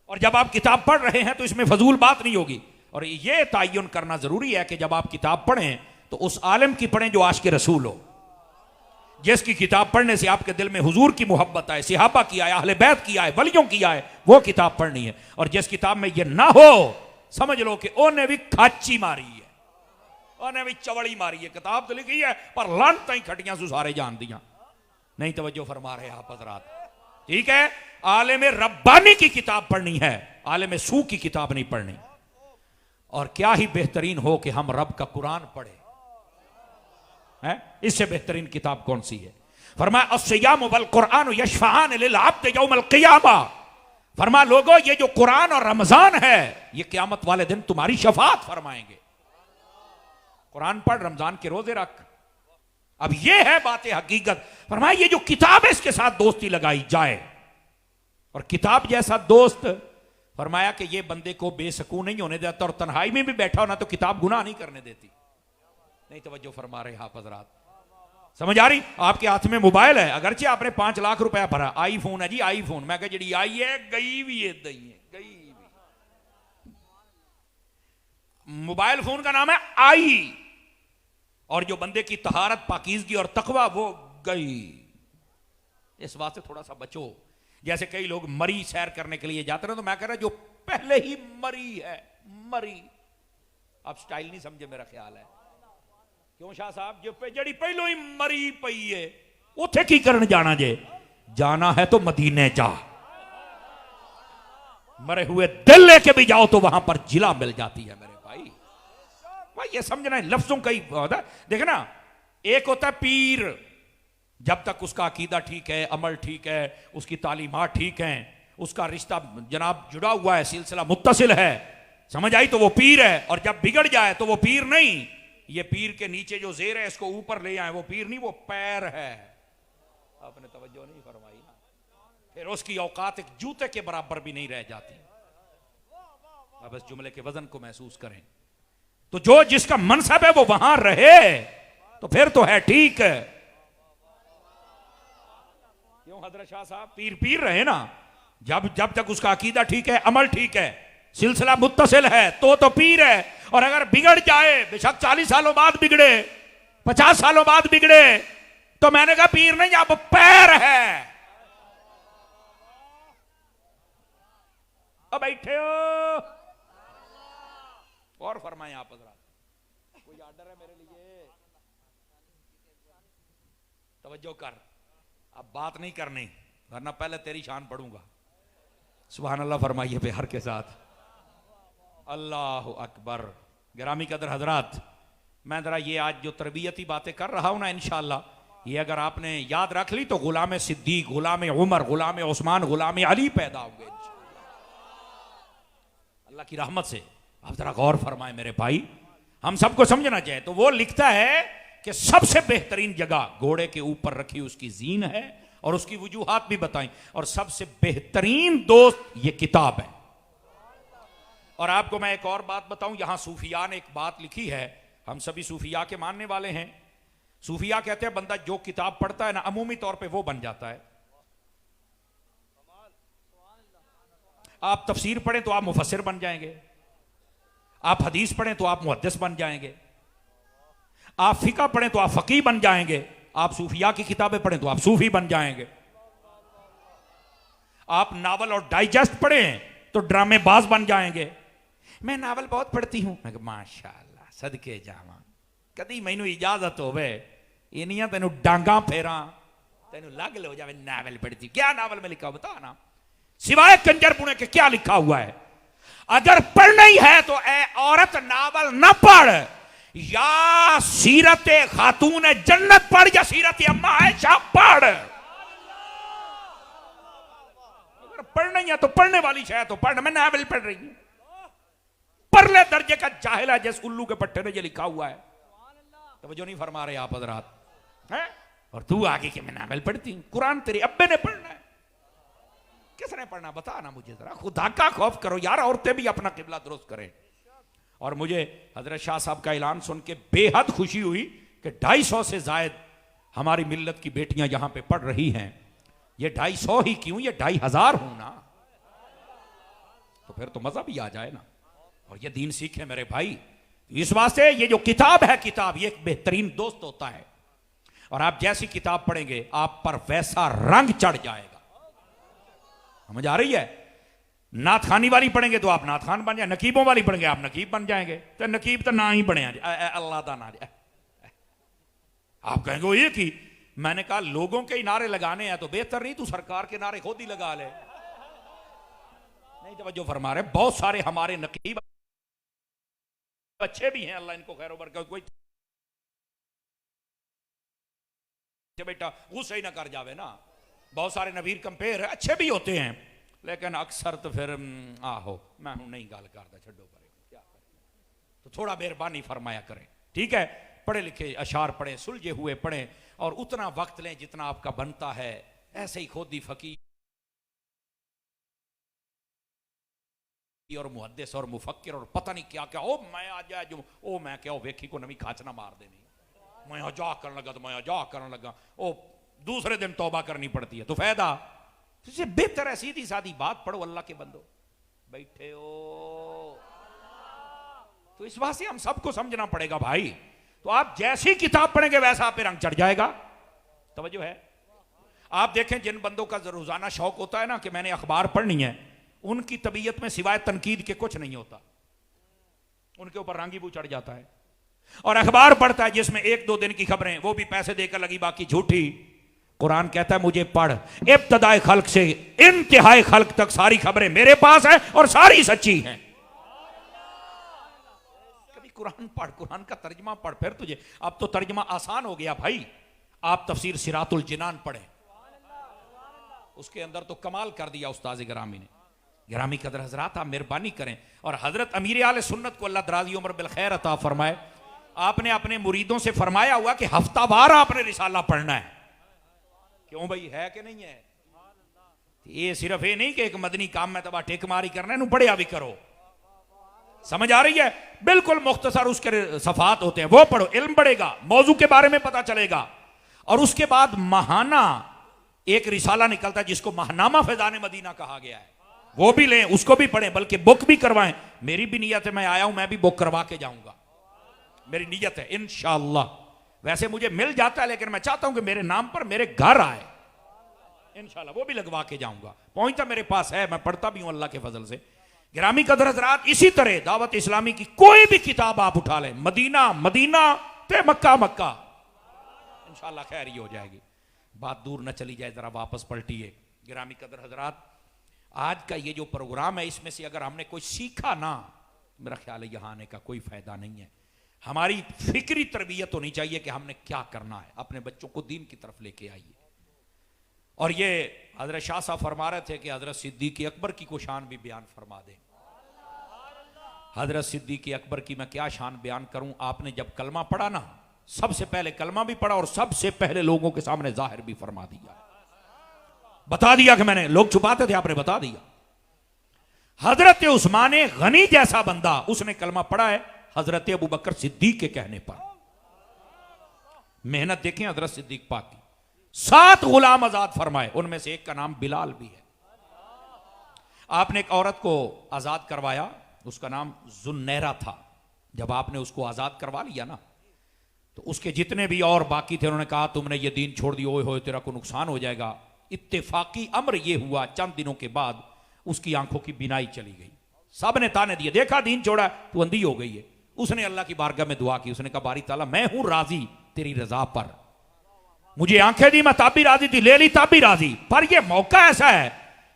और जब आप किताब पढ़ रहे हैं तो इसमें फजूल बात नहीं होगी। और ये ताय्युन करना जरूरी है कि जब आप किताब पढ़ें तो उस आलिम की पढ़ें जो आशिक़ रसूल हो, जिसकी किताब पढ़ने से आपके दिल में हुजूर की मोहब्बत आए, सहाबा की आए, अहले बैत की आए, वलियों की आए, वो किताब पढ़नी है। और जिस किताब में ये ना हो, समझ लो कि ओने भी खाची मारी है, ओने भी चवड़ी मारी है। किताब तो लिखी है पर लानतां ही खटियां सुसारे जान दियां। नहीं तवज्जो फरमा रहे आप हजरात। ठीक है, आलिम रब्बानी की किताब पढ़नी है, आलिम सू की किताब नहीं पढ़नी। और क्या ही बेहतरीन हो कि हम रब का कुरान पढ़े है? इससे बेहतरीन किताब कौन सी है? फरमाया अस्सियाम वल कुरान यशफान लिल अब्द यौमल क़ियामा। फरमा लोगो, ये जो कुरान और रमजान है ये क़यामत वाले दिन तुम्हारी शफाअत फरमाएंगे। कुरान पढ़, रमजान के रोजे रख। अब ये है बातें हकीकत। फरमाया ये जो किताब है इसके साथ दोस्ती लगाई जाए। और किताब जैसा दोस्त, फरमाया कि ये बंदे को बेसकून नहीं होने देता, और तन्हाई में भी बैठा होना तो किताब गुनाह नहीं करने देती। नहीं तवज्जो फरमा रहे आप हजरात। समझ आ रही? आपके हाथ में मोबाइल है, अगरचे आपने 5 लाख रुपया भरा, आईफोन है जी आईफोन, मैं कह जी आई है गई भी है, दई है गई भी। मोबाइल फोन का नाम है आई, और जो बंदे की तहारत पाकीज़गी और तकवा वो गई। इस बात से थोड़ा सा बचो। जैसे कई लोग मरी सैर करने के लिए जाते हैं, तो मैं कह रहा जो पहले ही मरी है, मरी, आप स्टाइल नहीं समझे मेरा ख्याल है। क्यों शाह साहब, जो जड़ी पहलो ही मरी पई है उथे की करन जाना जे? जाना है तो मदीने जा, मरे हुए दिल लेके भी जाओ तो वहां पर जिला मिल जाती है मेरे भाई। भाई ये समझना है, लफ्जों का ही होता है। देखे ना, एक होता है पीर, जब तक उसका अकीदा ठीक है, अमल ठीक है, उसकी तालीमात ठीक है, उसका रिश्ता जनाब जुड़ा हुआ है, सिलसिला मुत्तसिल है, समझ आई, तो वो पीर है। और जब बिगड़ जाए तो वो पीर नहीं। ये पीर के नीचे जो जेर है इसको ऊपर ले आए, वो पीर नहीं, वो पैर है। आपने तवज्जो नहीं फरमाई ना, फिर उसकी औकात एक जूते के बराबर भी नहीं रह जाती। अब इस जुमले के वजन को महसूस करें। तो जो जिसका मनसब है वो वहां रहे तो फिर तो है ठीक है। क्यों हजरत शाह साहब, पीर पीर रहे ना, जब जब तक उसका अकीदा ठीक है, अमल ठीक है, सिलसिला मुत्तसिल है, तो पीर है। और अगर बिगड़ जाए, बेशक 40 सालों बाद बिगड़े, 50 सालों बाद बिगड़े, तो मैंने कहा पीर नहीं, अब पैर है। अब बैठे हो और फरमाएं आप हजरात, कोई आर्डर है मेरे लिए? तवज्जो कर, अब बात नहीं करनी वरना पहले तेरी शान पढ़ूंगा। सुभान अल्लाह फरमाइए प्यार के साथ, अल्लाह अकबर। गिरामी कदर हजरात, मैं जरा ये आज जो तरबियती बातें कर रहा हूं ना, इंशाअल्लाह ये अगर आपने याद रख ली तो गुलाम सिद्दीक, गुलाम उमर, गुलाम उस्मान, गुलाम अली पैदा होंगे अल्लाह की रहमत से। आप जरा गौर फरमाए मेरे भाई, हम सबको समझना चाहिए। तो वो लिखता है कि सबसे बेहतरीन जगह घोड़े के ऊपर रखी उसकी जीन है, और उसकी वजूहात भी बताई, और सबसे बेहतरीन दोस्त ये किताब है। और आपको मैं एक और बात बताऊं, यहां सूफिया ने एक बात लिखी है, हम सभी सूफिया के मानने वाले हैं। सूफिया कहते हैं बंदा जो किताब पढ़ता है ना, अमूमी तौर पे वो बन जाता है। आप तफसीर पढ़ें तो आप मुफस्सिर बन जाएंगे, आप हदीस पढ़ें तो आप मुहद्दिस बन जाएंगे, आप फिका पढ़ें तो आप फकीह बन जाएंगे, आप सूफिया की किताबें पढ़ें तो आप सूफी बन जाएंगे, आप नावल और डाइजेस्ट पढ़ें तो ड्रामेबाज बन जाएंगे। मैं नावल बहुत पढ़ती हूं, मैं माशाअल्लाह सदके जावा, कदी मैनू इजाजत होवे इनिया तेनू डांगा फेरा, तेनू लग लो जावे नावल पढ़ती। क्या नावल में लिखा बता ना, सिवाय कंजरपुणे के क्या लिखा हुआ है? अगर पढ़ना ही है तो ए औरत नावल न पढ़, या सीरत खातून जन्नत पढ़, या सीरत अम्मा आयशा पढ़। अगर पढ़ना ही है तो पढ़ने वाली शायद तो पढ़, मैं नावल पढ़ रही हूं, परले दर्जे का जाहिल है जिस उल्लू के पट्टे में ये लिखा हुआ है। तो जो नहीं फरमा रहे आप हजरात हैं, और तू आगे कि मैं नावल पढ़ती हूं। कुरान तेरे अब्बे ने पढ़ना है, किसने पढ़ना बता ना मुझे जरा, खुदा का खौफ करो यार, औरतें भी अपना किबला दुरुस्त करें। और मुझे हजरत शाह साहब का ऐलान सुन के बेहद खुशी हुई कि 250 से जायद हमारी मिल्लत की बेटियां यहां पे पढ़ रही हैं। ये 250 ही क्यों, ये 2500 हूं ना, तो फिर तो मजा भी आ जाए ना, और ये दीन सीखे मेरे भाई। इस वास्ते ये जो किताब है, किताब ये एक बेहतरीन दोस्त होता है, और आप जैसी किताब पढ़ेंगे आप पर वैसा रंग चढ़ जाएगा। समझ आ रही है? नात खानी वाली पढ़ेंगे तो आप नात खान बन जाए, नकीबों वाली पढ़ेंगे आप नकीब बन जाएंगे। तो नकीब तो ना ही बने अल्लाह का ना, आप कहेंगे वो ये की, मैंने कहा लोगों के नारे लगाने हैं तो बेहतर नहीं तू सरकार के नारे खुद ही लगा ले। नहीं तवज्जो फरमा रहे, बहुत सारे हमारे नकीब अच्छे भी हैं, अल्लाह इनको खैर बरकत, कोई बेटा गुस्सा ही ना कर जावे ना, बहुत सारे नवीर कंपेयर अच्छे भी होते हैं, लेकिन अक्सर तो फिर आहो मैं हूं नहीं गल करता, छो पर क्या करें, तो थोड़ा मेहरबानी फरमाया करें, ठीक है। पढ़े लिखे अशार पढ़ें, सुलझे हुए पढ़ें, और उतना वक्त लें जितना आपका बनता है। ऐसे ही खुदी फकीर और मुहद्दिस और मुफक्किर और पता नहीं क्या क्या, ओ मैं आ जाए जो, ओ मैं क्या वेखी को नवी खाचना मार देनी, मैं जा करने लगा तो मैं जा करने लगा, ओ दूसरे दिन तौबा करनी पड़ती है, तो फायदा तुझे बेहतर है सीधी सादी बात पढ़ो, अल्लाह के बंदो बैठे हो। तो इस बात से हम सबको समझना पड़ेगा भाई। तो आप जैसी किताब पढ़ेंगे वैसा आप पे रंग चढ़ जाएगा। तवज्जो है। आप देखें जिन बंदों का रोजाना शौक होता है ना कि मैंने अखबार पढ़नी है, उनकी तबीयत में सिवाय तनकीद के कुछ नहीं होता, उनके ऊपर रंग ही बू चढ़ जाता है। और अखबार पढ़ता है जिसमें एक दो दिन की खबरें, वो भी पैसे देकर लगी, बाकी झूठी। कुरान कहता है मुझे पढ़, इब्तदाए खल्क से इंतहाए खल्क तक सारी खबरें मेरे पास है और सारी सच्ची हैं। कभी कुरान पढ़, कुरान का तर्जमा पढ़, फिर तुझे अब तो तर्जमा आसान हो गया भाई। आप तफसीर सिरातुल जिनान पढ़ें, उसके अंदर तो कमाल कर दिया उस्ताद गिरामी ने। गिरामी कदर हजरात आप मेहरबानी करें, और हजरत अमीर आले सुन्नत को अल्लाह दराजी उम्र बिल खैर अता फरमाए, आपने अपने मुरीदों से फरमाया हुआ कि हफ्तावार आपने रिसाला पढ़ना है। क्यों भाई, है कि नहीं है? ये सिर्फ ये नहीं कि एक मदनी काम में तबा टेक मारी करना है, पढ़िया भी करो। समझ आ रही है? बिल्कुल मुख्तसर उसके सफात होते हैं, वो पढ़ो, इल्म बढ़ेगा, मौजू के बारे में पता चलेगा। और उसके बाद महाना एक रिसाला निकलता है जिसको महनामा फैजान मदीना कहा गया है, वो भी लें, उसको भी पढ़ें, बल्कि बुक भी करवाएं। मेरी भी नियत है, मैं आया हूं, मैं भी बुक करवा के जाऊंगा, मेरी नियत है इंशाअल्लाह। वैसे मुझे मिल जाता है, लेकिन मैं चाहता हूं कि मेरे नाम पर मेरे घर आए, इंशाअल्लाह वो भी लगवा के जाऊंगा। पहुंचता मेरे पास है, मैं पढ़ता भी हूं अल्लाह के फजल से। गिरामी कदर हज़रात, इसी तरह दावत इस्लामी की कोई भी किताब आप उठा लें, मदीना मदीना ते मक्का मक्का, इंशाअल्लाह खैर ही हो जाएगी। बात दूर न चली जाए, जरा वापस पलटिए। गिरामी कदर हज़रात, आज का ये जो प्रोग्राम है, इसमें से अगर हमने कोई सीखा ना, मेरा ख्याल है यहां आने का कोई फायदा नहीं है। हमारी फिक्री तरबियत होनी चाहिए कि हमने क्या करना है, अपने बच्चों को दीन की तरफ लेके आइए। और ये हजरत शाह साहब फरमा रहे थे कि हजरत सिद्दीक़ अकबर की को शान भी बयान फरमा दें। हजरत सिद्दीक़ अकबर की मैं क्या शान बयान करूं। आपने जब कलमा पढ़ा ना, सबसे पहले कलमा भी पढ़ा और सबसे पहले लोगों के सामने जाहिर भी फरमा दिया, बता दिया कि मैंने, लोग छुपाते थे, आपने बता दिया। हजरत उस्मान गनी जैसा बंदा, उसने कलमा पढ़ा है हजरत अबू बकर सिद्दीक के कहने पर। मेहनत देखें हजरत सिद्दीक पाक की, 7 गुलाम आजाद फरमाए, उनमें से एक का नाम बिलाल भी है। आपने एक औरत को आजाद करवाया, उसका नाम जुन्नैरा था। जब आपने उसको आजाद करवा लिया ना, तो उसके जितने भी और बाकी थे, उन्होंने कहा तुमने ये दीन छोड़ दिया, ओए होए तेरा को नुकसान हो जाएगा। इत्तेफाकी अम्र ये हुआ, चंद दिनों के बाद उसकी आंखों की बिनाई चली गई। सब ने ताने दिए, देखा दीन छोड़ा तो अंधी हो गई है। उसने अल्लाह की बारगाह में दुआ की, उसने कहा बारी ताला मैं हूं राजी तेरी रजा पर, मुझे आंखें दी मैं तब भी राजी थी, ले ली तब भी राजी, पर यह मौका ऐसा है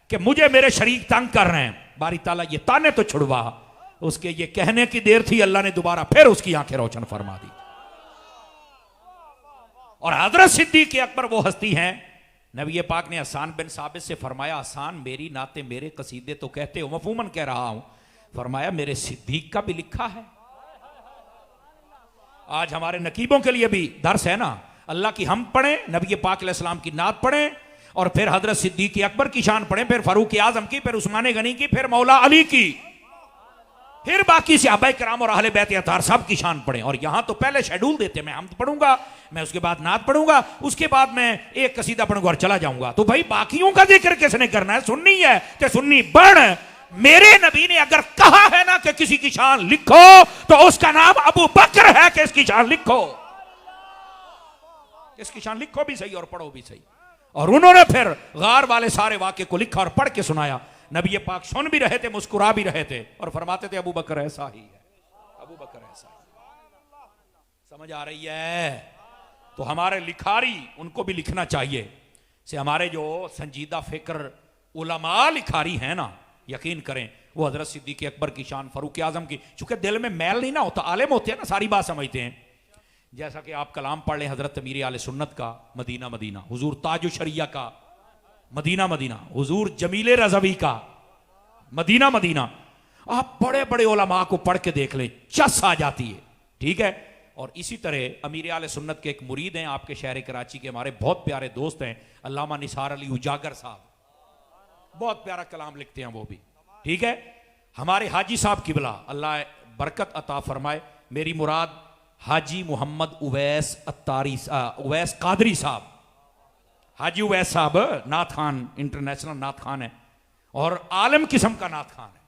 कि मुझे मेरे शरीक तंग कर रहे हैं, बारी ताला ये ताने तो छुड़वा। उसके ये कहने की देर थी, अल्लाह ने दोबारा फिर उसकी आंखें रोशन फरमा दी। और हजरत सिद्दीक़ अकबर वो हस्ती हैं, नबी पाक ने हसन बिन साबित से फरमाया, हसन मेरी नाते मेरे कसीदे तो कहते हो, मफहूमन कह रहा हूं, फरमाया मेरे सिद्दीक का भी लिखा है। आज हमारे नकीबों के लिए भी दर्स है ना, अल्लाह की हम पढ़ें, नबी पाक अलैहिस्सलाम की नात पढ़ें, और फिर हजरत सिद्दीक़ अकबर की शान पढ़ें, फिर फारूक आजम की, फिर उस्मान गनी की, फिर मौला अली की, फिर बाकी सहाबा किराम और अहले बैत अतार सब की शान पढ़ें। और यहां तो पहले शेड्यूल देते, मैं हम पढ़ूंगा, मैं उसके बाद नात पढ़ूंगा, उसके बाद मैं एक कसीदा पढ़ूंगा और चला जाऊंगा। तो भाई बाकियों का जिक्र किसने करना है? सुन्नी है कि सुन्नी बढ़। मेरे नबी ने अगर कहा है ना कि किसी की शान लिखो, तो उसका नाम अबू बकर है कि इसकी शान लिखो, इसकी शान लिखो भी सही और पढ़ो भी सही। और उन्होंने फिर गार वाले सारे वाक्य को लिखा और पढ़ के सुनाया। नबी पाक सुन भी रहे थे, मुस्कुरा भी रहे थे, और फरमाते थे अबू बकर ऐसा ही है, अबू बकर ऐसा ही। समझ आ रही है? तो हमारे लिखारी, उनको भी लिखना चाहिए से हमारे जो संजीदा फिक्र उलमा लिखारी हैं ना, यकीन करें वो हजरत सिद्दीक़ अकबर की शान, फारूक आजम की, चूंकि दिल में मैल नहीं ना होता, आलिम होते हैं ना, सारी बात समझते हैं। जैसा कि आप कलाम पढ़ लें हजरत अमीर आले सुन्नत का मदीना मदीना, हुजूर ताजु शरिया का मदीना मदीना, हुजूर जमीले रज़वी का मदीना मदीना, आप बड़े बड़े उलमा को पढ़ के देख लें, चस आ जाती है। ठीक है? और इसी तरह अमीर आले सुन्नत के एक मुरीद हैं आपके शहर कराची के, हमारे बहुत प्यारे दोस्त हैं, अल्लामा निसार अली उजागर साहब, बहुत प्यारा कलाम लिखते हैं वो भी। ठीक है? हमारे हाजी साहब किबला, अल्लाह बरकत अता फरमाए, मेरी मुराद हाजी मोहम्मद उवैस कादरी साहब, हाजी उवैस साहब नाथ खान, इंटरनेशनल नाथ खान है और आलम किस्म का नाथ खान है,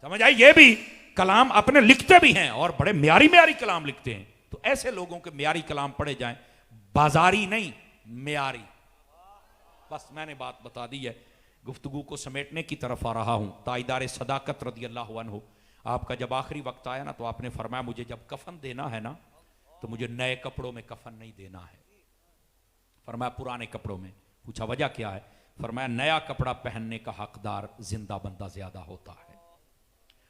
समझ आई। ये भी कलाम अपने लिखते भी हैं और बड़े म्यारी म्यारी कलाम लिखते हैं। तो ऐसे लोगों के म्यारी कलाम पढ़े जाएं, बाजारी नहीं म्यारी। बस मैंने बात बता दी है, गुफ्तगू को समेटने की तरफ आ रहा हूं। ताइदार सदाकत रदी अल्लाह अन्हु, आपका जब आखिरी वक्त आया ना तो आपने फरमाया मुझे जब कफन देना है ना तो मुझे नए कपड़ों में कफन नहीं देना है। फरमाया पुराने कपड़ों में। पूछा वजह क्या है? फरमाया नया कपड़ा पहनने का हकदार जिंदा बंदा ज्यादा होता है।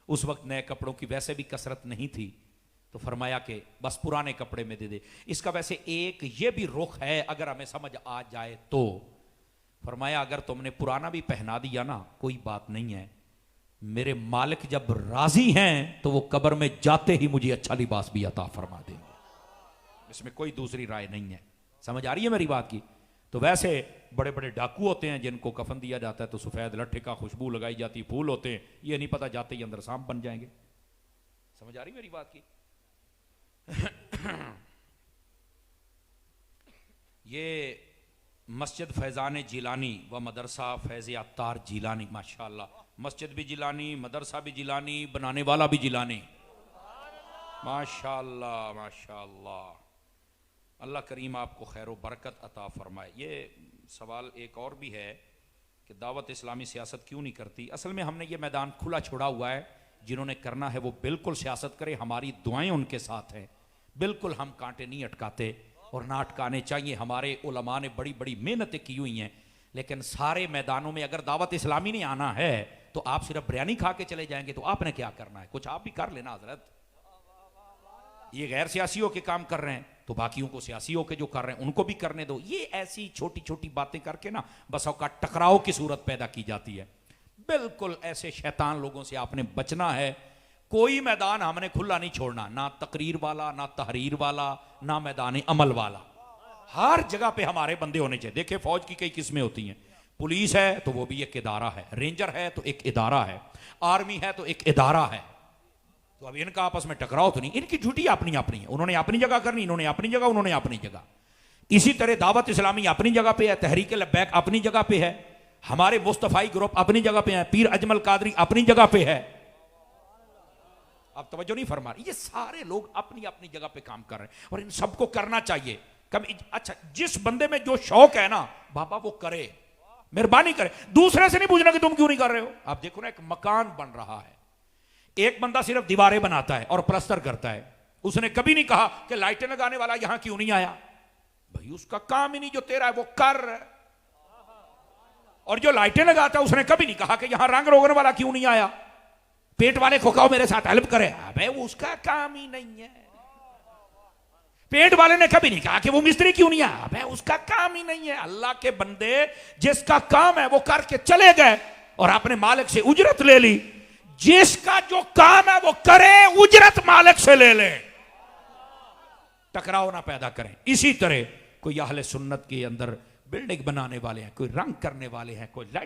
उस वक्त नए कपड़ों की वैसे भी कसरत नहीं थी, तो फरमाया कि बस पुराने कपड़े में दे दे। इसका वैसे एक ये भी रुख है अगर हमें समझ आ जाए तो। फरमाया अगर तुमने पुराना भी पहना दिया ना कोई बात नहीं है, मेरे मालिक जब राजी हैं तो वो कब्र में जाते ही मुझे अच्छा लिबास भी अता फरमा देंगे। इसमें कोई दूसरी राय नहीं है। समझ आ रही है मेरी बात की? तो वैसे बड़े बड़े डाकू होते हैं जिनको कफन दिया जाता है तो सफेद लट्ठे का खुशबू लगाई जाती, फूल होते हैं, ये नहीं पता जाते ही अंदर सांप बन जाएंगे। समझ आ रही मेरी बात की? ये मस्जिद फैजान जिलानी व मदरसा फैज अत्तार जिलानी, माशाअल्लाह, मस्जिद भी जिलानी, मदरसा भी जिलानी, बनाने वाला भी जिलानी, माशाअल्लाह माशाअल्लाह। अल्लाह करीम आपको खैर बरकत अता फरमाए। ये सवाल एक और भी है कि दावत इस्लामी सियासत क्यों नहीं करती? असल में हमने ये मैदान खुला छोड़ा हुआ है, जिन्होंने करना है वो बिल्कुल सियासत करे, हमारी दुआएं उनके साथ हैं। बिल्कुल हम कांटे नहीं अटकाते और ना अटकाने चाहिए। हमारे उलमा ने बड़ी बड़ी मेहनतें की हुई हैं, लेकिन सारे मैदानों में अगर दावत इस्लामी नहीं आना है तो आप सिर्फ बिरयानी खा के चले जाएंगे तो आपने क्या करना है? कुछ आप भी कर लेना हजरत। ये गैर सियासी होके काम कर रहे हैं तो बाकियों को सियासी होके जो कर रहे हैं उनको भी करने दो। ये ऐसी छोटी छोटी बातें करके ना बस औका टकराव की सूरत पैदा की जाती है। बिल्कुल ऐसे शैतान लोगों से आपने बचना है। कोई मैदान हमने खुला नहीं छोड़ना, ना तकरीर वाला, ना तहरीर वाला, ना मैदान अमल वाला। हर जगह पे हमारे बंदे होने चाहिए। देखिए फौज की कई किस्में होती हैं, पुलिस है तो वो भी एक इदारा है, रेंजर है तो एक इदारा है, आर्मी है तो एक इदारा है। तो अब इनका आपस में टकराव तो नहीं, इनकी ड्यूटी अपनी अपनी है। उन्होंने अपनी जगह करनी, इन्होंने अपनी जगह, उन्होंने अपनी जगह। इसी तरह दावत इस्लामी अपनी जगह पे है, तहरीक लब्बैक अपनी जगह पे है, हमारे मुस्तफाई ग्रुप अपनी जगह पे है, पीर अजमल कादरी अपनी जगह पे है। अब तवज्जो नहीं फरमा रही। ये सारे लोग अपनी अपनी जगह पे काम कर रहे हैं और इन सबको करना चाहिए। कभी अच्छा जिस बंदे में जो शौक है ना बाबा वो करे, मेहरबानी करे। दूसरे से नहीं पूछना कि तुम क्यों नहीं कर रहे हो। आप देखो ना एक मकान बन रहा है, एक बंदा सिर्फ दीवारें बनाता है और प्लस्तर करता है, उसने कभी नहीं कहा कि लाइटें लगाने वाला यहां क्यों नहीं आया। भाई उसका काम ही नहीं, जो तेरा है वो कर। और जो लाइटें लगाता है उसने कभी नहीं कहा कि यहां रंग रोगने वाला क्यों नहीं आया, पेट वाले को कहो मेरे साथ हेल्प करे। अबे उसका काम ही नहीं है। पेट वाले ने कभी नहीं कहा कि वो मिस्त्री क्यों नहीं आया, अबे उसका काम ही नहीं है। अल्लाह के बंदे जिसका काम है वो करके चले गए और अपने मालिक से उजरत ले ली। जिसका जो काम है वो करे, उजरत मालिक से ले ले, टकराव ना पैदा करें। इसी तरह कोई अहले सुन्नत के अंदर बिल्डिंग बनाने वाले हैं, कोई रंग करने वाले हैं, कोई